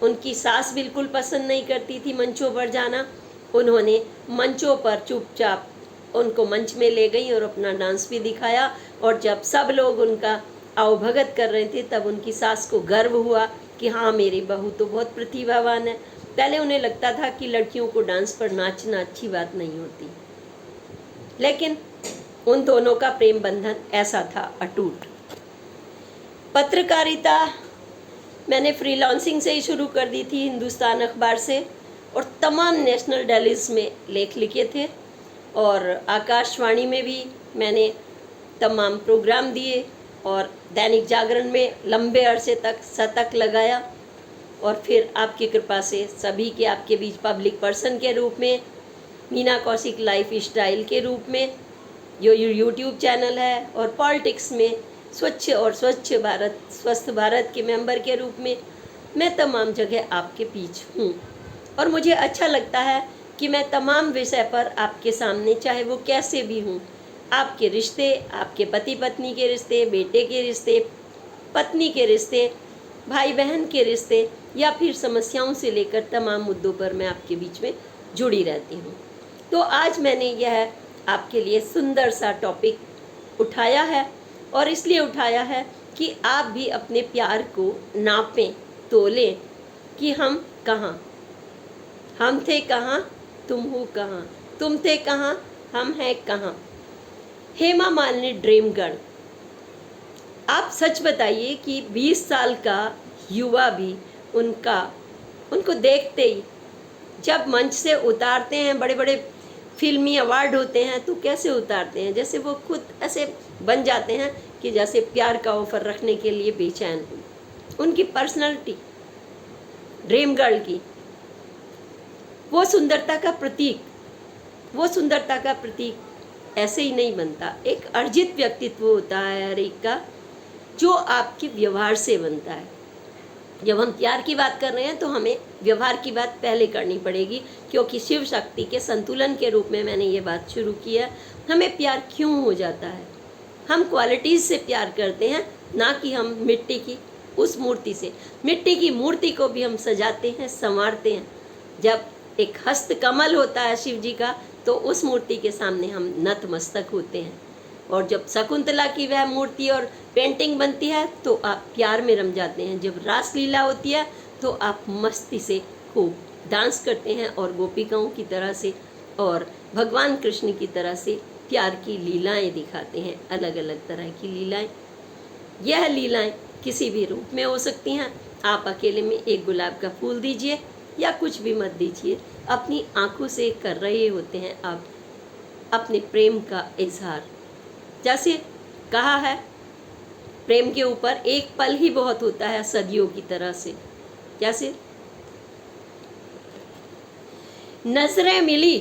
B: उनकी सास बिल्कुल पसंद नहीं करती थी मंचों पर जाना, उन्होंने मंचों पर चुपचाप उनको मंच में ले गई और अपना डांस भी दिखाया। और जब सब लोग उनका आवभगत कर रहे थे, तब उनकी सास को गर्व हुआ कि हाँ, मेरी बहू तो बहुत प्रतिभावान है। पहले उन्हें लगता था कि लड़कियों को डांस पर नाचना अच्छी बात नहीं होती, लेकिन उन दोनों का प्रेम बंधन ऐसा था अटूट। पत्रकारिता मैंने फ्रीलांसिंग से ही शुरू कर दी थी, हिंदुस्तान अखबार से, और तमाम नेशनल डेलीज में लेख लिखे थे, और आकाशवाणी में भी मैंने तमाम प्रोग्राम दिए, और दैनिक जागरण में लंबे अरसे तक शतक लगाया, और फिर आपकी कृपा से सभी के आपके बीच पब्लिक पर्सन के रूप में, मीना कौशिक लाइफ स्टाइल के रूप में जो यूट्यूब चैनल है, और पॉलिटिक्स में स्वच्छ और स्वच्छ भारत स्वस्थ भारत के मेंबर के रूप में मैं तमाम जगह आपके बीच हूँ। और मुझे अच्छा लगता है कि मैं तमाम विषय पर आपके सामने, चाहे वो कैसे भी हूँ, आपके रिश्ते, आपके पति पत्नी के रिश्ते, बेटे के रिश्ते, पत्नी के रिश्ते, भाई बहन के रिश्ते, या फिर समस्याओं से लेकर तमाम मुद्दों पर मैं आपके बीच में जुड़ी रहती हूँ। तो आज मैंने यह आपके लिए सुंदर सा टॉपिक उठाया है, और इसलिए उठाया है कि आप भी अपने प्यार को नापें, तोलें कि हम कहाँ, हम थे कहाँ, तुम हो कहाँ, तुम थे कहाँ, हम हैं कहाँ। Hema Malini dream girl. आप सच बताइए कि 20 साल का युवा भी उनको देखते ही जब मंच से उतारते हैं, बड़े बड़े फिल्मी अवार्ड होते हैं तो कैसे उतारते हैं, जैसे वो खुद ऐसे बन जाते हैं कि जैसे प्यार का ऑफर रखने के लिए बेचैन हुई। उनकी पर्सनालिटी ड्रीम गर्ल की, वो सुंदरता का प्रतीक, वो सुंदरता का प्रतीक ऐसे ही नहीं बनता। एक अर्जित व्यक्तित्व होता है हर एक का, जो आपके व्यवहार से बनता है। जब हम प्यार की बात कर रहे हैं तो हमें व्यवहार की बात पहले करनी पड़ेगी, क्योंकि शिव शक्ति के संतुलन के रूप में मैंने ये बात शुरू की है। हमें प्यार क्यों हो जाता है? हम क्वालिटीज़ से प्यार करते हैं, ना कि हम मिट्टी की उस मूर्ति से। मिट्टी की मूर्ति को भी हम सजाते हैं, संवारते हैं। जब एक हस्त कमल होता है शिव जी का, तो उस मूर्ति के सामने हम नतमस्तक होते हैं। और जब शकुंतला की वह मूर्ति और पेंटिंग बनती है तो आप प्यार में रम जाते हैं। जब रासलीला होती है तो आप मस्ती से खूब डांस करते हैं और गोपिकाओं की तरह से और भगवान कृष्ण की तरह से प्यार की लीलाएं दिखाते हैं, अलग अलग तरह की लीलाएं। यह लीलाएं किसी भी रूप में हो सकती हैं। आप अकेले में एक गुलाब का फूल दीजिए या कुछ भी मत दीजिए, अपनी आंखों से कर रहे होते हैं आप अपने प्रेम का इजहार। जैसे कहा है, प्रेम के ऊपर एक पल ही बहुत होता है सदियों की तरह से। जैसे नजरें मिली,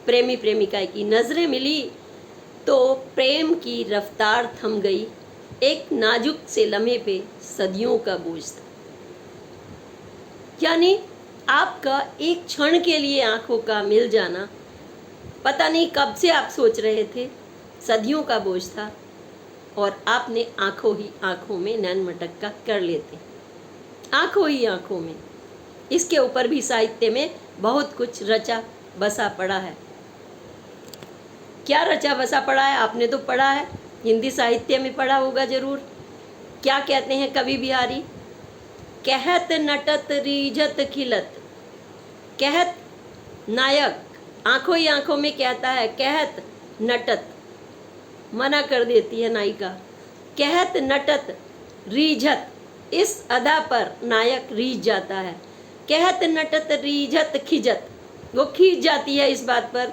B: प्रेमी प्रेमिका की नजरें मिली तो प्रेम की रफ्तार थम गई, एक नाजुक से लम्हे पे सदियों का बोझ था। यानी आपका एक क्षण के लिए आंखों का मिल जाना, पता नहीं कब से आप सोच रहे थे, सदियों का बोझ था और आपने आंखों ही आंखों में नैन मटक्का कर लेते, आंखों ही आंखों में। इसके ऊपर भी साहित्य में बहुत कुछ रचा बसा पड़ा है। क्या रचा बसा पड़ा है? आपने तो पढ़ा है, हिंदी साहित्य में पढ़ा होगा जरूर। क्या कहते हैं कवि बिहारी? कहत नटत रीझत खिलत। कहत नायक आंखों ही आंखों में कहता है, कहत नटत मना कर देती है नायिका। कहत नटत रीझत, इस अदा पर नायक रीझ जाता है। कहत नटत रीझत खिजत, वो खींच जाती है इस बात पर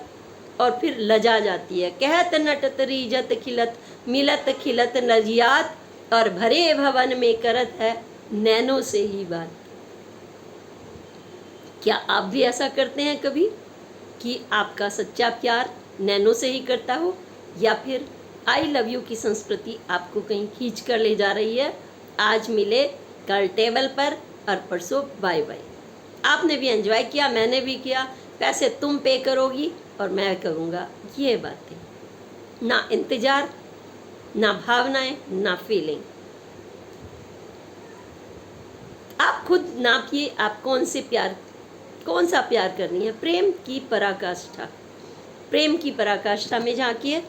B: और फिर लजा जाती है। कहत नटत रीझत खिलत, मिलत खिलत लजियात, और भरे भवन में करत है नैनों से ही बात। क्या आप भी ऐसा करते हैं कभी कि आपका सच्चा प्यार नैनों से ही करता हो, या फिर आई लव यू की संस्कृति आपको कहीं खींच कर ले जा रही है? आज मिले कल टेबल पर और परसों बाय बाय। आपने भी एंजॉय किया, मैंने भी किया, पैसे तुम पे करोगी और मैं करूँगा, ये बातें। ना इंतजार, ना भावनाएं, ना फीलिंग। आप खुद नापिए आप कौन सा प्यार करनी है। प्रेम की पराकाष्ठा, प्रेम की पराकाष्ठा में झांकिए।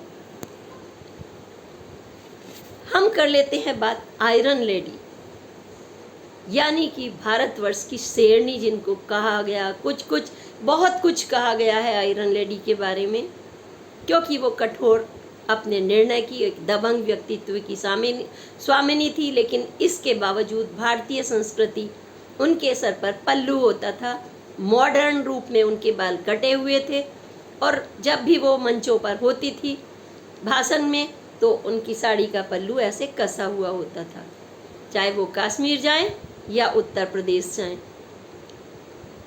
B: हम कर लेते हैं बात आयरन लेडी, यानी कि भारतवर्ष की शेरनी जिनको कहा गया, बहुत कुछ कहा गया है आयरन लेडी के बारे में, क्योंकि वो कठोर अपने निर्णय की, एक दबंग व्यक्तित्व की स्वामिनी थी। लेकिन इसके बावजूद भारतीय संस्कृति, उनके सर पर पल्लू होता था, मॉडर्न रूप में उनके बाल कटे हुए थे, और जब भी वो मंचों पर होती थी भाषण में, तो उनकी साड़ी का पल्लू ऐसे कसा हुआ होता था। चाहे वो कश्मीर जाएं या उत्तर प्रदेश जाएं,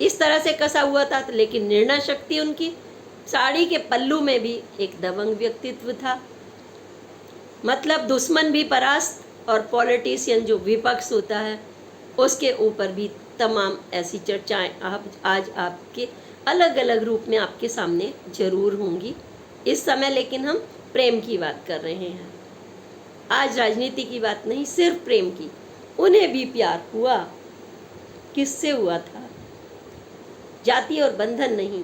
B: इस तरह से कसा हुआ था। लेकिन निर्णय शक्ति उनकी साड़ी के पल्लू में भी एक दबंग व्यक्तित्व था। मतलब दुश्मन भी परास्त और पॉलिटिशियन जो विपक्ष होता है उसके ऊपर भी तमाम ऐसी चर्चाएं आज आपके अलग अलग रूप में आपके सामने जरूर होंगी इस समय। लेकिन हम प्रेम की बात कर रहे हैं आज, राजनीति की बात नहीं, सिर्फ प्रेम की। उन्हें भी प्यार हुआ, किससे हुआ था? जाति और बंधन नहीं।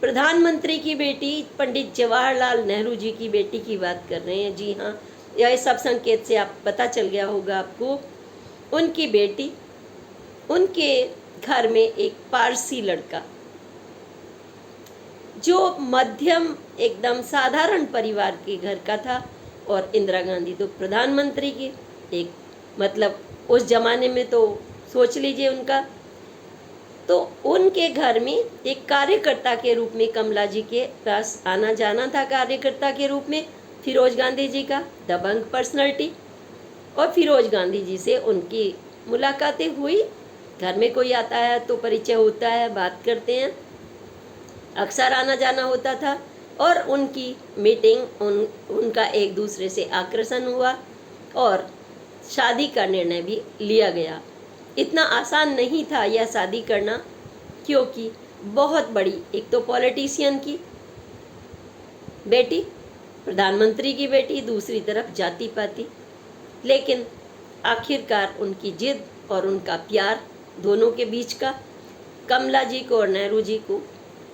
B: प्रधानमंत्री की बेटी पंडित जवाहरलाल नेहरू जी की बेटी की बात कर रहे हैं। जी हाँ, यह सब संकेत से आप पता चल गया होगा आपको। उनकी बेटी, उनके घर में एक पारसी लड़का जो मध्यम एकदम साधारण परिवार के घर का था, और इंदिरा गांधी तो प्रधानमंत्री की एक, मतलब उस जमाने में तो सोच लीजिए उनका तो उनके घर में एक कार्यकर्ता के रूप में कमला जी के पास आना जाना था, कार्यकर्ता के रूप में फिरोज गांधी जी का दबंग पर्सनैलिटी, और फिरोज गांधी जी से उनकी मुलाकातें हुई। घर में कोई आता है तो परिचय होता है, बात करते हैं, अक्सर आना जाना होता था, और उनकी मीटिंग उनका एक दूसरे से आकर्षण हुआ और शादी का निर्णय भी लिया गया। इतना आसान नहीं था यह शादी करना, क्योंकि बहुत बड़ी, एक तो पॉलिटिशियन की बेटी, प्रधानमंत्री की बेटी, दूसरी तरफ जाति पाति, लेकिन आखिरकार उनकी जिद और उनका प्यार दोनों के बीच का कमला जी को और नेहरू जी को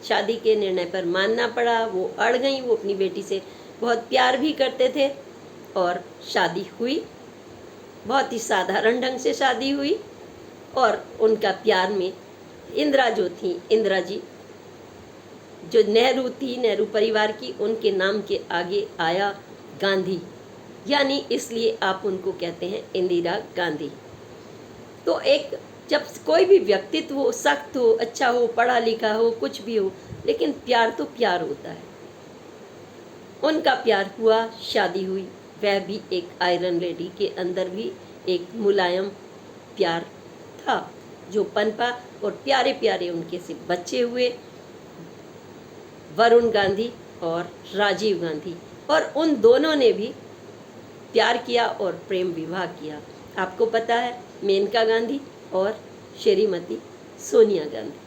B: शादी के निर्णय पर मानना पड़ा। वो अड़ गई, वो अपनी बेटी से बहुत प्यार भी करते थे और शादी हुई, बहुत ही साधारण ढंग से शादी हुई। और उनका प्यार में इंदिरा जो थी, इंदिरा जी जो नेहरू थी, नेहरू परिवार की, उनके नाम के आगे आया गांधी, यानी इसलिए आप उनको कहते हैं इंदिरा गांधी। तो एक, जब कोई भी व्यक्तित्व हो, सख्त हो, अच्छा हो, पढ़ा लिखा हो, कुछ भी हो, लेकिन प्यार तो प्यार होता है। उनका प्यार हुआ, शादी हुई, वह भी एक आयरन लेडी के अंदर भी एक मुलायम प्यार था जो पनपा, और प्यारे प्यारे उनके से बच्चे हुए, वरुण गांधी और राजीव गांधी, और उन दोनों ने भी प्यार किया और प्रेम विवाह किया। आपको पता है, मेनका गांधी और श्रीमती सोनिया गांधी।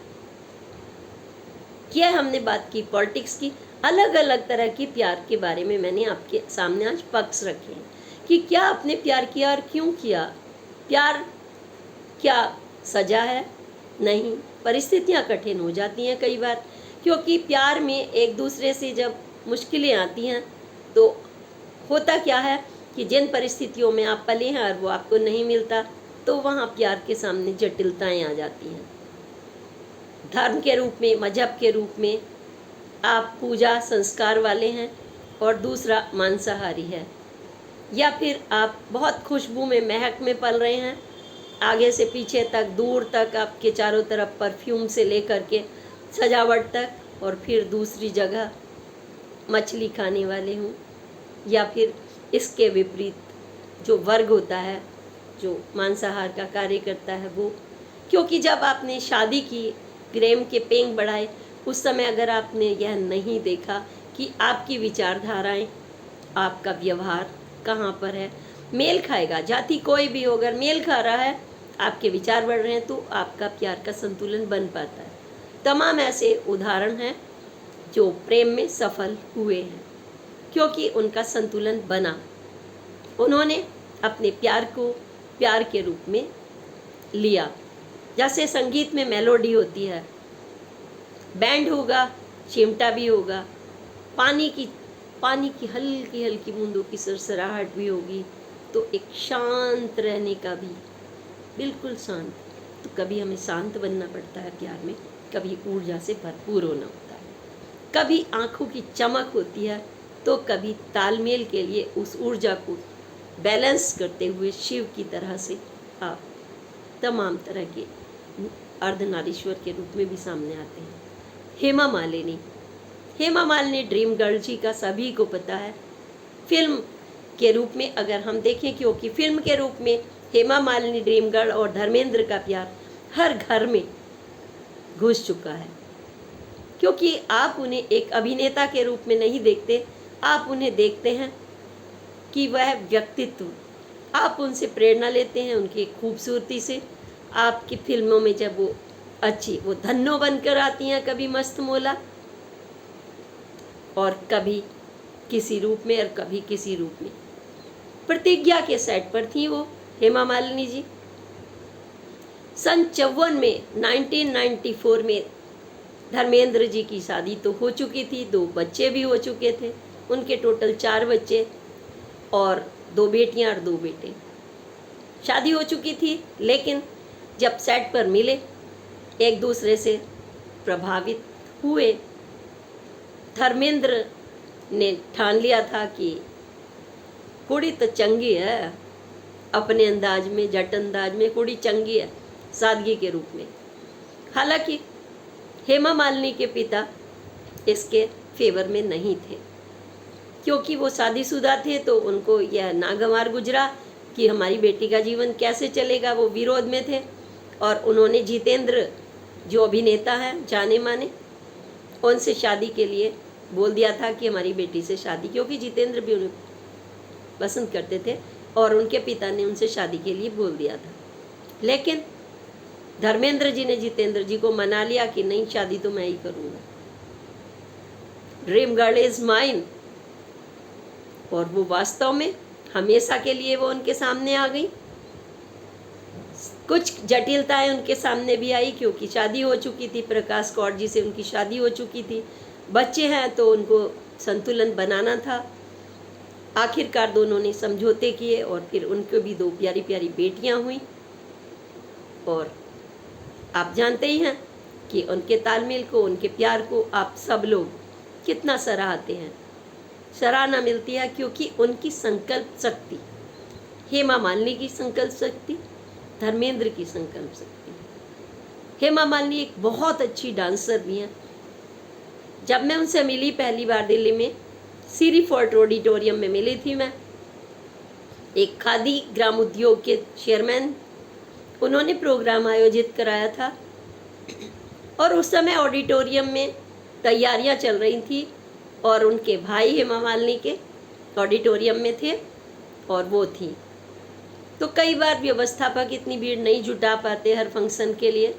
B: यह हमने बात की पॉलिटिक्स की। अलग अलग तरह की प्यार के बारे में मैंने आपके सामने आज पक्ष रखे हैं कि क्या आपने प्यार किया और क्यों किया। प्यार क्या सजा है? नहीं, परिस्थितियां कठिन हो जाती हैं कई बार, क्योंकि प्यार में एक दूसरे से जब मुश्किलें आती हैं तो होता क्या है कि जिन परिस्थितियों में आप पले हैं और वो आपको नहीं मिलता, तो वहाँ प्यार के सामने जटिलताएं आ जाती हैं। धर्म के रूप में, मजहब के रूप में आप पूजा संस्कार वाले हैं और दूसरा मांसाहारी है, या फिर आप बहुत खुशबू में, महक में पल रहे हैं, आगे से पीछे तक, दूर तक आपके चारों तरफ परफ्यूम से लेकर के सजावट तक, और फिर दूसरी जगह मछली खाने वाले हों, या फिर इसके विपरीत जो वर्ग होता है जो मांसाहार का कार्य करता है वो। क्योंकि जब आपने शादी की, प्रेम के पेंग बढ़ाए, उस समय अगर आपने यह नहीं देखा कि आपकी विचारधाराएं, आपका व्यवहार कहाँ पर है, मेल खाएगा, जाति कोई भी हो, अगर मेल खा रहा है, आपके विचार बढ़ रहे हैं, तो आपका प्यार का संतुलन बन पाता है। तमाम ऐसे उदाहरण हैं जो प्रेम में सफल हुए हैं, क्योंकि उनका संतुलन बना। उन्होंने अपने प्यार को प्यार के रूप में लिया। जैसे संगीत में मेलोडी होती है, बैंड होगा, चिमटा भी होगा, पानी की हल्की हल्की बूंदों की सरसराहट भी होगी, तो एक शांत रहने का भी, बिल्कुल शांत। तो कभी हमें शांत बनना पड़ता है प्यार में, कभी ऊर्जा से भरपूर होना होता है, कभी आंखों की चमक होती है, तो कभी तालमेल के लिए उस ऊर्जा को बैलेंस करते हुए शिव की तरह से आप तमाम तरह के अर्धनारीश्वर के रूप में भी सामने आते हैं। हेमा मालिनी ड्रीम गर्ल जी का सभी को पता है। फिल्म के रूप में अगर हम देखें, क्योंकि फिल्म के रूप में हेमा मालिनी, ड्रीम गर्ल और धर्मेंद्र का प्यार हर घर में घुस चुका है, क्योंकि आप उन्हें एक अभिनेता के रूप में नहीं देखते, आप उन्हें देखते हैं कि वह व्यक्तित्व, आप उनसे प्रेरणा लेते हैं उनकी खूबसूरती से। आपकी फिल्मों में जब वो अच्छी, वो धन्नो बनकर आती हैं, कभी मस्त मोला और कभी किसी रूप में और कभी किसी रूप में। प्रतिज्ञा के सेट पर थी वो हेमा मालिनी जी। सन 54 में 1994 में धर्मेंद्र जी की शादी तो हो चुकी थी, 2 बच्चे भी हो चुके थे, उनके टोटल 4 बच्चे और 2 बेटियां और 2 बेटे। शादी हो चुकी थी, लेकिन जब सेट पर मिले, एक दूसरे से प्रभावित हुए। धर्मेंद्र ने ठान लिया था कि कुड़ी तो चंगी है, अपने अंदाज में, जट अंदाज में कुड़ी चंगी है, सादगी के रूप में। हालांकि हेमा मालिनी के पिता इसके फेवर में नहीं थे, क्योंकि वो शादीशुदा थे, तो उनको यह नागवार गुजरा कि हमारी बेटी का जीवन कैसे चलेगा। वो विरोध में थे और उन्होंने जितेंद्र जो अभिनेता हैं जाने माने, उनसे शादी के लिए बोल दिया था कि हमारी बेटी से शादी, क्योंकि जितेंद्र भी उन्हें पसंद करते थे और उनके पिता ने उनसे शादी के लिए बोल दिया था। लेकिन धर्मेंद्र जी ने जितेंद्र जी को मना लिया कि नहीं, शादी तो मैं ही करूँगा, ड्रीम गर्ल इज माइन। और वो वास्तव में हमेशा के लिए वो उनके सामने आ गई। कुछ जटिलताएं उनके सामने भी आई, क्योंकि शादी हो चुकी थी, प्रकाश कौर जी से उनकी शादी हो चुकी थी, बच्चे हैं, तो उनको संतुलन बनाना था। आखिरकार दोनों ने समझौते किए और फिर उनको भी 2 प्यारी प्यारी बेटियां हुई। और आप जानते ही हैं कि उनके तालमेल को, उनके प्यार को आप सब लोग कितना सराहते हैं। सराहना मिलती है क्योंकि उनकी संकल्प शक्ति, हेमा मालिनी की संकल्प शक्ति, धर्मेंद्र की संकल्प शक्ति। हेमा मालिनी एक बहुत अच्छी डांसर भी हैं। जब मैं उनसे मिली पहली बार दिल्ली में, सीरी फोर्ट ऑडिटोरियम में मिली थी मैं, एक खादी ग्राम उद्योग के चेयरमैन, उन्होंने प्रोग्राम आयोजित कराया था और उस समय ऑडिटोरियम में तैयारियां चल रही थी और उनके भाई हेमा मालिनी के ऑडिटोरियम में थे और वो थी। तो कई बार व्यवस्थापक इतनी भीड़ नहीं जुटा पाते हर फंक्शन के लिए,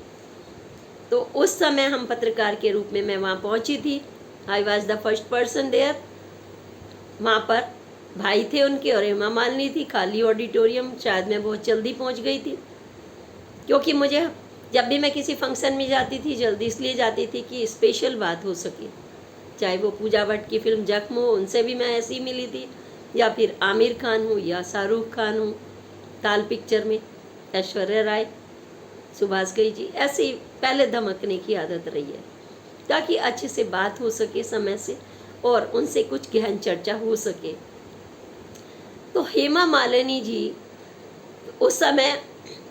B: तो उस समय हम पत्रकार के रूप में मैं वहाँ पहुँची थी। I was the first person there. वहाँ पर भाई थे उनके और हेमा मालिनी थी, खाली ऑडिटोरियम। शायद मैं बहुत जल्दी पहुँच गई थी, क्योंकि मुझे जब भी मैं किसी फंक्शन में जाती थी जल्दी इसलिए जाती थी कि स्पेशल बात हो सके। चाहे वो पूजा भट्ट की फिल्म जख्म हो, उनसे भी मैं ऐसी मिली थी, या फिर आमिर खान हो या शाहरुख खान हो, ताल पिक्चर में ऐश्वर्या राय, सुभाष घई जी, ऐसे ही पहले धमकने की आदत रही है ताकि अच्छे से बात हो सके समय से और उनसे कुछ गहन चर्चा हो सके। तो हेमा मालिनी जी उस समय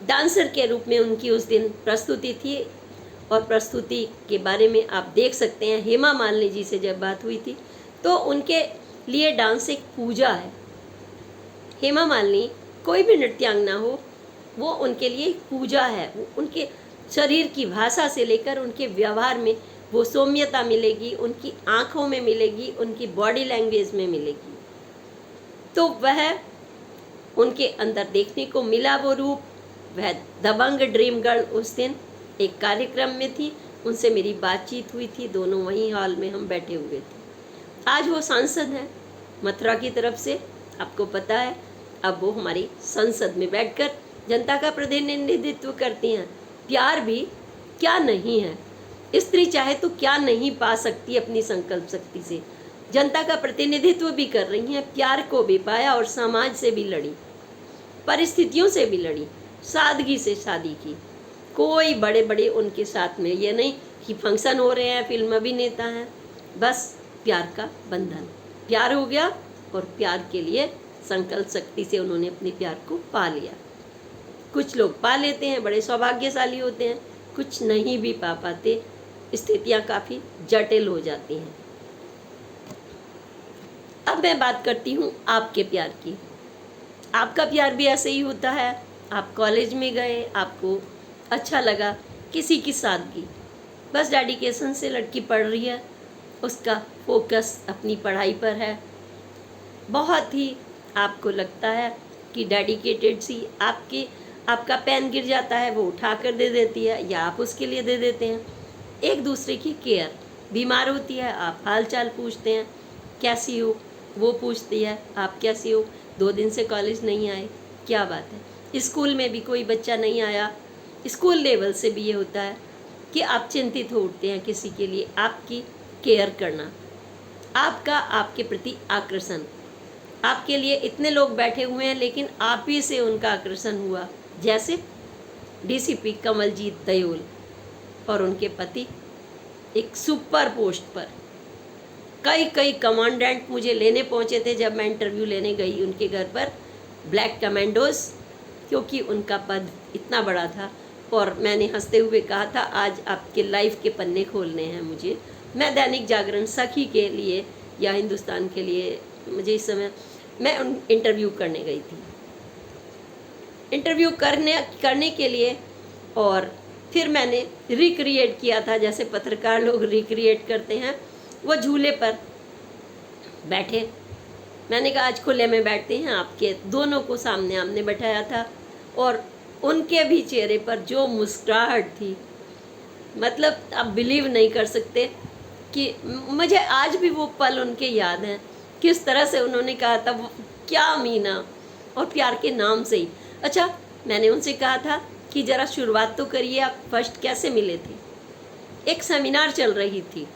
B: डांसर के रूप में उनकी उस दिन प्रस्तुति थी और प्रस्तुति के बारे में आप देख सकते हैं। हेमा मालिनी जी से जब बात हुई थी तो उनके लिए डांस एक पूजा है। हेमा मालिनी कोई भी नृत्यांगना हो, वो उनके लिए एक पूजा है। वो उनके शरीर की भाषा से लेकर उनके व्यवहार में वो सौम्यता मिलेगी, उनकी आँखों में मिलेगी, उनकी बॉडी लैंग्वेज में मिलेगी। तो वह उनके अंदर देखने को मिला वो रूप। वह दबंग ड्रीम गर्ल उस दिन एक कार्यक्रम में थी, उनसे मेरी बातचीत हुई थी, दोनों वहीं हॉल में हम बैठे हुए थे। आज वो सांसद हैं मथुरा की तरफ से, आपको पता है। अब वो हमारी संसद में बैठकर जनता का प्रतिनिधित्व करती हैं। प्यार भी क्या नहीं है, स्त्री चाहे तो क्या नहीं पा सकती अपनी संकल्प शक्ति से। जनता का प्रतिनिधित्व भी कर रही हैं, प्यार को भी पाया और समाज से भी लड़ी, परिस्थितियों से भी लड़ी, सादगी से शादी की। कोई बड़े बड़े उनके साथ में ये नहीं कि फंक्शन हो रहे हैं, फिल्म अभिनेता हैं, बस प्यार का बंधन, प्यार हो गया और प्यार के लिए संकल्प शक्ति से उन्होंने अपने प्यार को पा लिया। कुछ लोग पा लेते हैं, बड़े सौभाग्यशाली होते हैं, कुछ नहीं भी पा पाते, स्थितियाँ काफ़ी जटिल हो जाती हैं। अब मैं बात करती हूँ आपके प्यार की। आपका प्यार भी ऐसे ही होता है। आप कॉलेज में गए, आपको अच्छा लगा किसी की सादगी, बस डेडिकेशन से लड़की पढ़ रही है, उसका फोकस अपनी पढ़ाई पर है, बहुत ही आपको लगता है कि डेडिकेटेड सी, आपका पेन गिर जाता है वो उठा कर दे देती है या आप उसके लिए दे देते हैं। एक दूसरे की केयर, बीमार होती है आप हाल चाल पूछते हैं, कैसी हो, वो पूछती है आप कैसी हो, 2 दिन से कॉलेज नहीं आए, क्या बात है। स्कूल में भी कोई बच्चा नहीं आया, स्कूल लेवल से भी ये होता है कि आप चिंतित हो उठते हैं किसी के लिए, आपकी केयर करना, आपका आपके प्रति आकर्षण। आपके लिए इतने लोग बैठे हुए हैं लेकिन आप ही से उनका आकर्षण हुआ, जैसे डीसीपी कमलजीत दयोल और उनके पति एक सुपर पोस्ट पर। कई कमांडेंट मुझे लेने पहुंचे थे जब मैं इंटरव्यू लेने गई उनके घर पर, ब्लैक कमांडोज, क्योंकि उनका पद इतना बड़ा था और मैंने हंसते हुए कहा था आज आपके लाइफ के पन्ने खोलने हैं मुझे। मैं दैनिक जागरण, सखी के लिए या हिंदुस्तान के लिए, मुझे इस समय मैं उन इंटरव्यू करने गई थी, इंटरव्यू करने के लिए। और फिर मैंने रिक्रिएट किया था जैसे पत्रकार लोग रिक्रिएट करते हैं। वो झूले पर बैठे, मैंने कहा आज खुले में बैठते हैं, आपके दोनों को सामने आमने बैठाया था। और उनके भी चेहरे पर जो मुस्कुराहट थी, मतलब आप बिलीव नहीं कर सकते कि मुझे आज भी वो पल उनके याद हैं, किस तरह से उन्होंने कहा था वो क्या मीना, और प्यार के नाम से ही। अच्छा, मैंने उनसे कहा था कि ज़रा शुरुआत तो करिए, आप फर्स्ट कैसे मिले थे। एक सेमिनार चल रही थी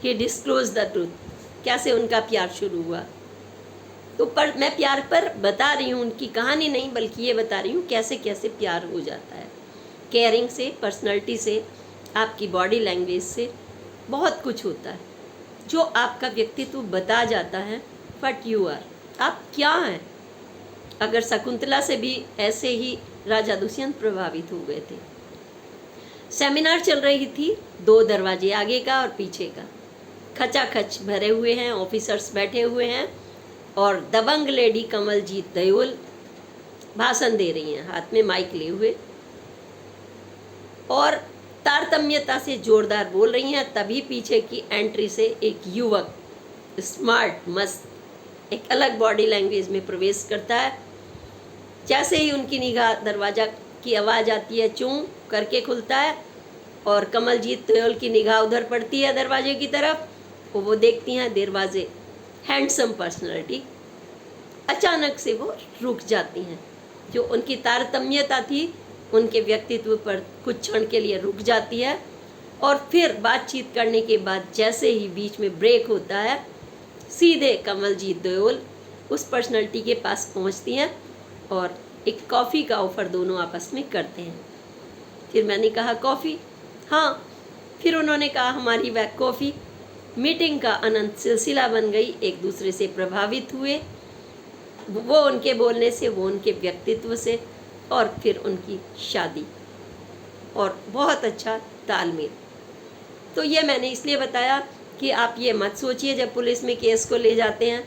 B: कि डिस्क्लोज द ट्रूथ, कैसे उनका प्यार शुरू हुआ। तो पर मैं प्यार पर बता रही हूँ, उनकी कहानी नहीं, बल्कि ये बता रही हूँ कैसे कैसे प्यार हो जाता है। केयरिंग से, पर्सनैलिटी से, आपकी बॉडी लैंग्वेज से बहुत कुछ होता है जो आपका व्यक्तित्व बता जाता है। व्हाट यू आर, आप क्या हैं। अगर शकुंतला से भी ऐसे ही राजा दुष्यंत प्रभावित हो गए थे। सेमिनार चल रही थी, 2 दरवाजे, आगे का और पीछे का, खचाखच भरे हुए हैं, ऑफिसर्स बैठे हुए हैं और दबंग लेडी कमलजीत दयोल भाषण दे रही हैं, हाथ में माइक लिए हुए, और तारतम्यता से जोरदार बोल रही हैं। तभी पीछे की एंट्री से एक युवक, स्मार्ट, मस्त, एक अलग बॉडी लैंग्वेज में प्रवेश करता है। जैसे ही उनकी निगाह दरवाज़ा की आवाज़ आती है, चूं करके खुलता है और कमलजीत दयोल की निगाह उधर पड़ती है दरवाजे की तरफ। वो देखती हैं दरवाजे, हैंडसम पर्सनैलिटी। अचानक से वो रुक जाती हैं। जो उनकी तारतम्यता थी उनके व्यक्तित्व पर कुछ क्षण के लिए रुक जाती है, और फिर बातचीत करने के बाद जैसे ही बीच में ब्रेक होता है, सीधे कमलजीत दयोल उस पर्सनैलिटी के पास पहुंचती हैं और एक कॉफ़ी का ऑफ़र दोनों आपस में करते हैं। फिर मैंने कहा कॉफ़ी, हाँ। फिर उन्होंने कहा हमारी वह कॉफ़ी। मीटिंग का अनंत सिलसिला बन गई, एक दूसरे से प्रभावित हुए, वो उनके बोलने से, वो उनके व्यक्तित्व से, और फिर उनकी शादी, और बहुत अच्छा तालमेल। तो ये मैंने इसलिए बताया कि आप ये मत सोचिए जब पुलिस में केस को ले जाते हैं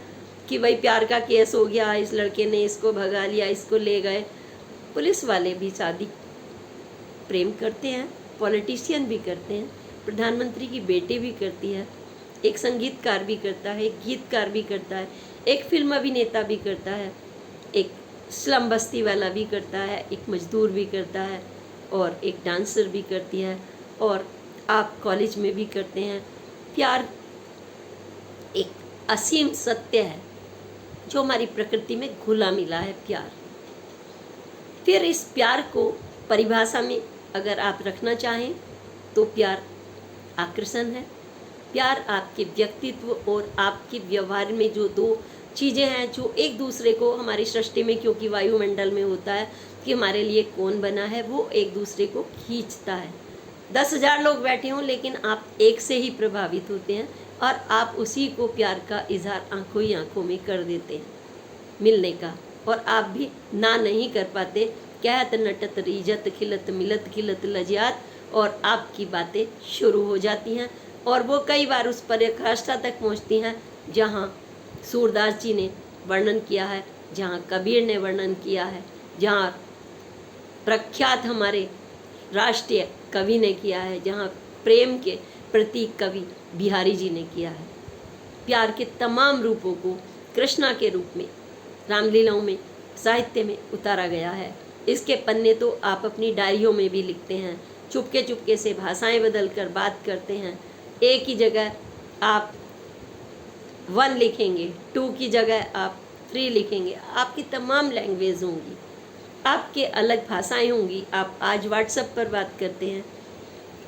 B: कि भाई प्यार का केस हो गया, इस लड़के ने इसको भगा लिया, इसको ले गए। पुलिस वाले भी शादी प्रेम करते हैं, पॉलिटिशियन भी करते हैं, प्रधानमंत्री की बेटी भी करती है, एक संगीतकार भी करता है, एक गीतकार भी करता है, एक फिल्म अभिनेता भी करता है, एक स्लम बस्ती वाला भी करता है, एक मजदूर भी करता है, और एक डांसर भी करती है, और आप कॉलेज में भी करते हैं। प्यार एक असीम सत्य है जो हमारी प्रकृति में घुला मिला है, प्यार। फिर इस प्यार को परिभाषा में अगर आप रखना चाहें तो प्यार आकर्षण है। प्यार आपके व्यक्तित्व और आपके व्यवहार में जो 2 चीज़ें हैं जो एक दूसरे को, हमारी सृष्टि में क्योंकि वायुमंडल में होता है कि हमारे लिए कौन बना है, वो एक दूसरे को खींचता है। 10,000 लोग बैठे हों लेकिन आप एक से ही प्रभावित होते हैं, और आप उसी को प्यार का इजहार आंखों ही आंखों में कर देते हैं मिलने का, और आप भी ना नहीं कर पाते। कहत नटत रीजत खिलत मिलत खिलत लजियात, और आपकी बातें शुरू हो जाती हैं, और वो कई बार उस पराकाष्ठा तक पहुंचती हैं जहाँ सूरदास जी ने वर्णन किया है, जहाँ कबीर ने वर्णन किया है, जहाँ प्रख्यात हमारे राष्ट्रीय कवि ने किया है, जहाँ प्रेम के प्रतीक कवि बिहारी जी ने किया है। प्यार के तमाम रूपों को कृष्णा के रूप में रामलीलाओं में, साहित्य में उतारा गया है। इसके पन्ने तो आप अपनी डायरियों में भी लिखते हैं, चुपके चुपके से भाषाएं बदल कर बात करते हैं। एक ही जगह आप 1 लिखेंगे, 2 की जगह आप 3 लिखेंगे। आपकी तमाम लैंग्वेज होंगी, आपके अलग भाषाएं होंगी। आप आज व्हाट्सएप पर बात करते हैं,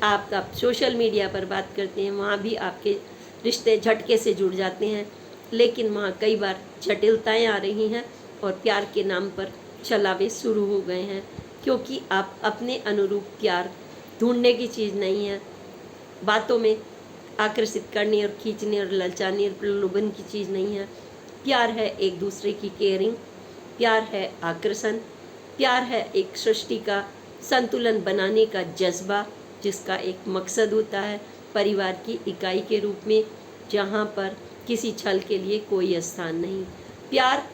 B: आप सोशल मीडिया पर बात करते हैं, वहाँ भी आपके रिश्ते झटके से जुड़ जाते हैं, लेकिन वहाँ कई बार जटिलताएं आ रही हैं और प्यार के नाम पर छलावे शुरू हो गए हैं, क्योंकि आप अपने अनुरूप प्यार ढूंढने की चीज़ नहीं है, बातों में आकर्षित करने और खींचने और ललचाने और प्रलोभन की चीज़ नहीं है। प्यार है एक दूसरे की केयरिंग, प्यार है आकर्षण, प्यार है एक सृष्टि का संतुलन बनाने का जज्बा, जिसका एक मकसद होता है परिवार की इकाई के रूप में, जहाँ पर किसी छल के लिए कोई स्थान नहीं। प्यार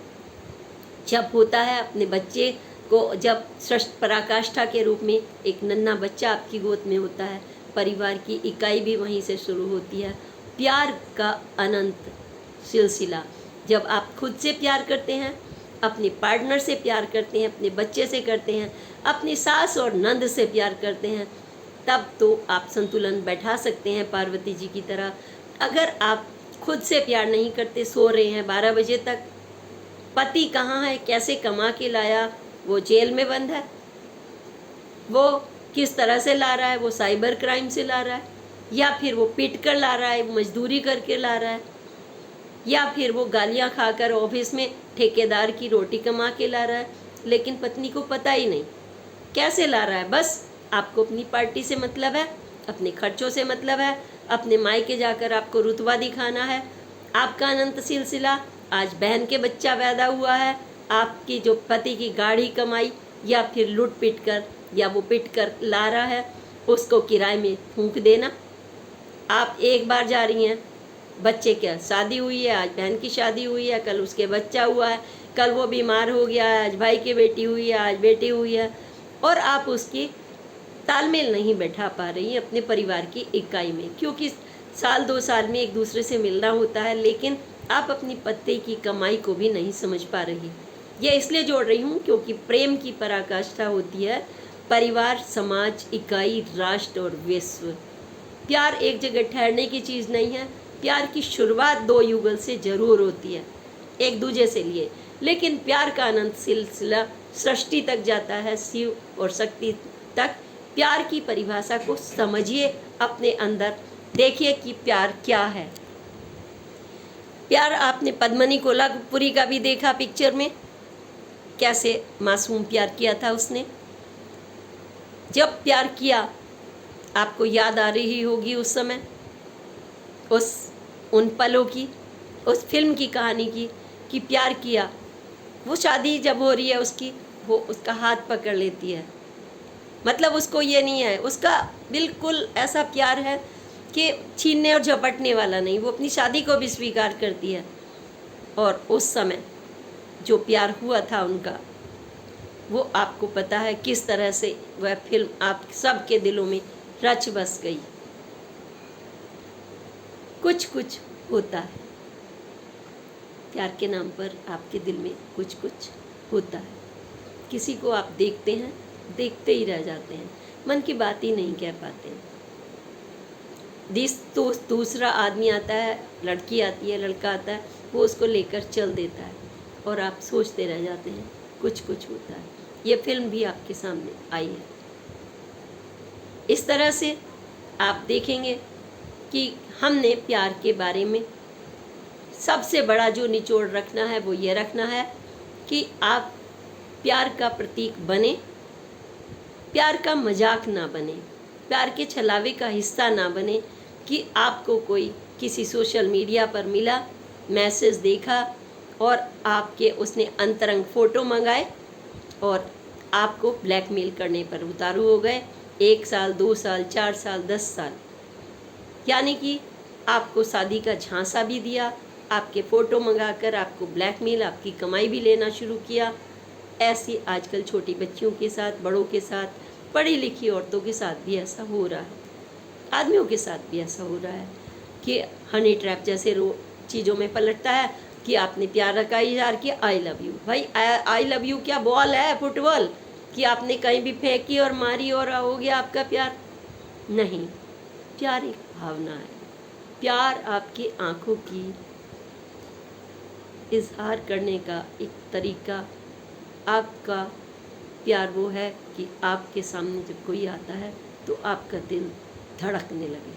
B: जब होता है अपने बच्चे को, जब सृष्ट पराकाष्ठा के रूप में एक नन्हा बच्चा आपकी गोद में होता है, परिवार की इकाई भी वहीं से शुरू होती है। प्यार का अनंत सिलसिला, जब आप खुद से प्यार करते हैं, अपने पार्टनर से प्यार करते हैं, अपने बच्चे से करते हैं, अपनी सास और नंद से प्यार करते हैं, तब तो आप संतुलन बैठा सकते हैं पार्वती जी की तरह। अगर आप खुद से प्यार नहीं करते, सो रहे हैं 12 बजे तक, पति कहाँ है, कैसे कमा के लाया, वो जेल में बंद है, वो किस तरह से ला रहा है, वो साइबर क्राइम से ला रहा है, या फिर वो पीट कर ला रहा है, मजदूरी करके ला रहा है, या फिर वो गालियाँ खाकर ऑफिस में ठेकेदार की रोटी कमा के ला रहा है, लेकिन पत्नी को पता ही नहीं कैसे ला रहा है। बस आपको अपनी पार्टी से मतलब है, अपने खर्चों से मतलब है, अपने मायके जाकर आपको रुतबा दिखाना है। आपका अनंत सिलसिला, आज बहन के बच्चा पैदा हुआ है, आपकी जो पति की गाढ़ी कमाई, या फिर लूट पिट कर, या वो पिट कर ला रहा है, उसको किराए में फूंक देना। आप एक बार जा रही हैं, बच्चे क्या शादी हुई है, आज बहन की शादी हुई है, कल उसके बच्चा हुआ है, कल वो बीमार हो गया है, आज भाई की बेटी हुई है, आज बेटी हुई है, और आप उसकी तालमेल नहीं बैठा पा रही हैं अपने परिवार की इकाई में, क्योंकि साल 2 साल में एक दूसरे से मिलना होता है, लेकिन आप अपनी पति की कमाई को भी नहीं समझ पा रही। ये इसलिए जोड़ रही हूँ क्योंकि प्रेम की पराकाष्ठा होती है परिवार, समाज, इकाई, राष्ट्र और विश्व। प्यार एक जगह ठहरने की चीज़ नहीं है। प्यार की शुरुआत 2 युगल से ज़रूर होती है एक दूजे से लिए, लेकिन प्यार का अनंत सिलसिला सृष्टि तक जाता है, शिव और शक्ति तक। प्यार की परिभाषा को समझिए अपने अंदर, देखिए कि प्यार क्या है। प्यार आपने पद्मिनी कोल्हापुरी का भी देखा पिक्चर में, कैसे मासूम प्यार किया था उसने। जब प्यार किया, आपको याद आ रही होगी उस समय, उन पलों की, उस फिल्म की कहानी की, कि प्यार किया। वो शादी जब हो रही है उसकी, वो उसका हाथ पकड़ लेती है, मतलब उसको ये नहीं है, उसका बिल्कुल ऐसा प्यार है कि छीनने और झपटने वाला नहीं, वो अपनी शादी को भी स्वीकार करती है। और उस समय जो प्यार हुआ था उनका, वो आपको पता है किस तरह से वह फिल्म आप सबके दिलों में रच बस गई। कुछ कुछ होता है, प्यार के नाम पर आपके दिल में कुछ कुछ होता है। किसी को आप देखते हैं, देखते ही रह जाते हैं, मन की बात ही नहीं कह पाते हैं। तो दूसरा आदमी आता है, लड़की आती है, लड़का आता है, वो उसको लेकर चल देता है, और आप सोचते रह जाते हैं कुछ कुछ होता है। ये फिल्म भी आपके सामने आई है। इस तरह से आप देखेंगे कि हमने प्यार के बारे में सबसे बड़ा जो निचोड़ रखना है वो ये रखना है कि आप प्यार का प्रतीक बने, प्यार का मजाक ना बने, प्यार के छलावे का हिस्सा ना बने कि आपको कोई किसी सोशल मीडिया पर मिला, मैसेज देखा और आपके उसने अंतरंग फ़ोटो मंगाए और आपको ब्लैकमेल करने पर उतारू हो गए। 1 साल, 2 साल, 4 साल, 10 साल, यानी कि आपको शादी का झांसा भी दिया, आपके फ़ोटो मंगाकर आपको ब्लैकमेल, आपकी कमाई भी लेना शुरू किया। ऐसी आजकल छोटी बच्चियों के साथ, बड़ों के साथ, पढ़ी लिखी औरतों के साथ भी ऐसा हो रहा है, आदमियों के साथ भी ऐसा हो रहा है कि हनी ट्रैप जैसे चीज़ों में पलटता है कि आपने प्यार का इजहार किया, आई लव यू। भाई आई लव यू क्या बॉल है, फुटबॉल, कि आपने कहीं भी फेंकी और मारी और हो गया आपका प्यार? नहीं, प्यार एक भावना है। प्यार आपकी आँखों की इजहार करने का एक तरीका। आपका प्यार वो है कि आपके सामने जब कोई आता है तो आपका दिल धड़कने लगे,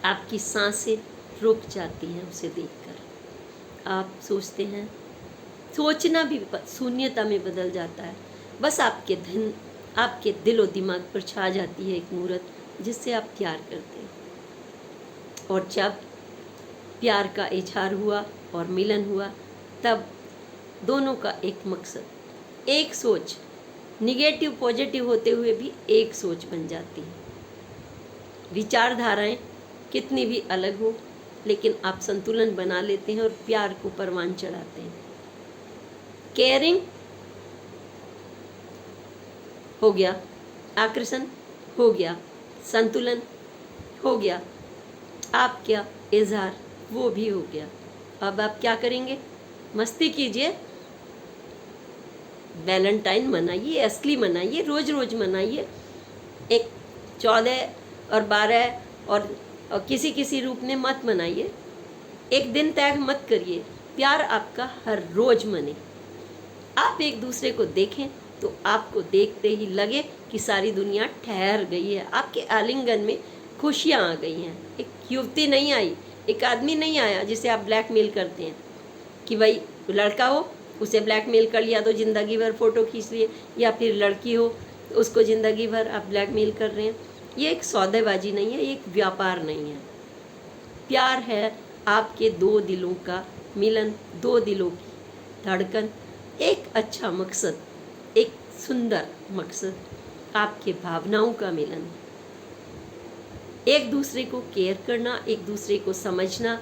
B: आपकी सांसें रुक जाती हैं उसे देखकर। आप सोचते हैं, सोचना भी शून्यता में बदल जाता है। बस आपके दिलो दिमाग पर छा जाती है एक मूरत जिससे आप प्यार करते हैं। और जब प्यार का इजहार हुआ और मिलन हुआ, तब दोनों का एक मकसद, एक सोच निगेटिव पॉजिटिव होते हुए भी एक सोच बन जाती है। विचारधाराएं कितनी भी अलग हो, लेकिन आप संतुलन बना लेते हैं और प्यार को परवान चढ़ाते हैं। केयरिंग हो गया, आकर्षण हो गया, संतुलन हो गया, आप क्या इजहार वो भी हो गया। अब आप क्या करेंगे? मस्ती कीजिए, वैलेंटाइन मनाइए, असली मनाइए, रोज रोज मनाइए। एक 14 और 12 और किसी किसी रूप में मत मनाइए। एक दिन तय मत करिए, प्यार आपका हर रोज मने। आप एक दूसरे को देखें तो आपको देखते ही लगे कि सारी दुनिया ठहर गई है, आपके आलिंगन में खुशियाँ आ गई हैं। एक युवती नहीं आई, एक आदमी नहीं आया जिसे आप ब्लैकमेल करते हैं कि भाई लड़का हो उसे ब्लैकमेल कर लिया तो ज़िंदगी भर फ़ोटो खींच लिए, या फिर लड़की हो उसको ज़िंदगी भर आप ब्लैकमेल कर रहे हैं। ये एक सौदेबाजी नहीं है, ये एक व्यापार नहीं है। प्यार है आपके दो दिलों का मिलन, दो दिलों की धड़कन, एक अच्छा मकसद, एक सुंदर मकसद, आपके भावनाओं का मिलन। एक दूसरे को केयर करना, एक दूसरे को समझना,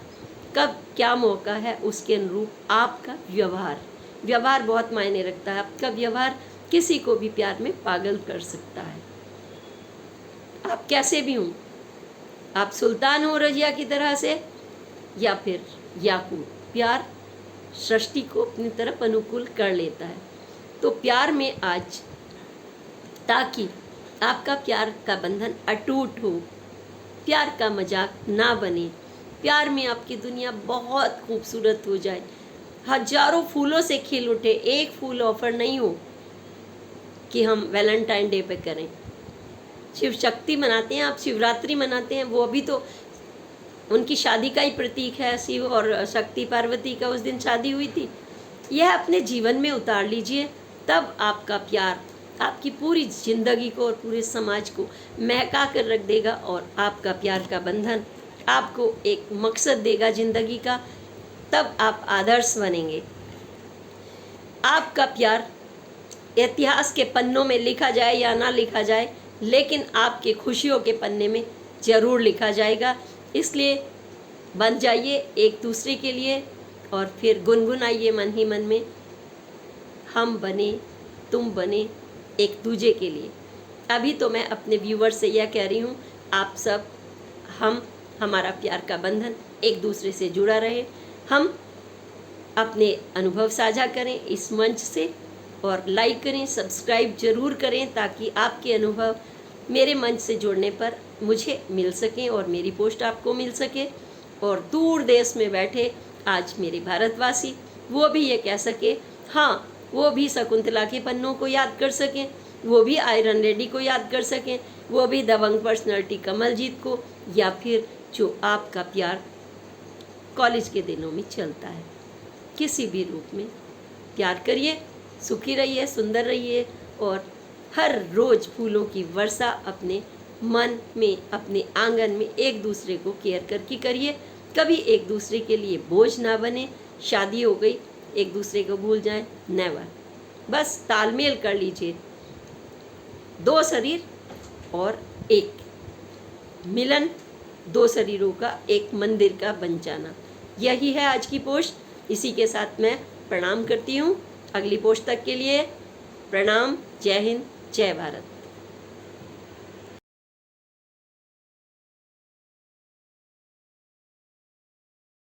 B: कब क्या मौका है उसके अनुरूप आपका व्यवहार बहुत मायने रखता है। आपका व्यवहार किसी को भी प्यार में पागल कर सकता है। आप कैसे भी हों, आप सुल्तान हो रजिया की तरह से या फिर याकूब, प्यार सृष्टि को अपनी तरफ अनुकूल कर लेता है। तो प्यार में आज, ताकि आपका प्यार का बंधन अटूट हो, प्यार का मजाक ना बने, प्यार में आपकी दुनिया बहुत खूबसूरत हो जाए, हजारों फूलों से खिल उठे, एक फूल ऑफर नहीं हो कि हम वैलेंटाइन डे पे करें। शिव शक्ति मनाते हैं आप, शिवरात्रि मनाते हैं, वो भी तो उनकी शादी का ही प्रतीक है। शिव और शक्ति पार्वती का उस दिन शादी हुई थी। यह अपने जीवन में उतार लीजिए, तब आपका प्यार आपकी पूरी जिंदगी को और पूरे समाज को महका कर रख देगा, और आपका प्यार का बंधन आपको एक मकसद देगा जिंदगी का। तब आप आदर्श बनेंगे। आपका प्यार इतिहास के पन्नों में लिखा जाए या ना लिखा जाए, लेकिन आपके खुशियों के पन्ने में ज़रूर लिखा जाएगा। इसलिए बन जाइए एक दूसरे के लिए, और फिर गुनगुनाइए मन ही मन में, हम बने तुम बने एक दूजे के लिए। अभी तो मैं अपने व्यूवर्स से यह कह रही हूँ, आप सब हमारा प्यार का बंधन एक दूसरे से जुड़ा रहे। हम अपने अनुभव साझा करें इस मंच से, और लाइक करें, सब्सक्राइब जरूर करें, ताकि आपके अनुभव मेरे मंच से जुड़ने पर मुझे मिल सकें और मेरी पोस्ट आपको मिल सके। और दूर देश में बैठे आज मेरे भारतवासी, वो भी ये कह सके, हाँ वो भी शकुंतला के पन्नों को याद कर सकें, वो भी आयरन लेडी को याद कर सकें, वो भी दबंग पर्सनालिटी कमलजीत को, या फिर जो आपका प्यार कॉलेज के दिनों में चलता है। किसी भी रूप में प्यार करिए, सुखी रहिए, सुंदर रहिए, और हर रोज़ फूलों की वर्षा अपने मन में, अपने आंगन में एक दूसरे को केयर करके करिए। कभी एक दूसरे के लिए बोझ ना बने। शादी हो गई, एक दूसरे को भूल जाएं, नेवर। बस तालमेल कर लीजिए, दो शरीर और एक मिलन, दो शरीरों का एक मंदिर का बन जाना। यही है आज की पोस्ट। इसी के साथ मैं प्रणाम करती हूँ। अगली पोस्ट तक के लिए प्रणाम। जय हिंद, जय भारत।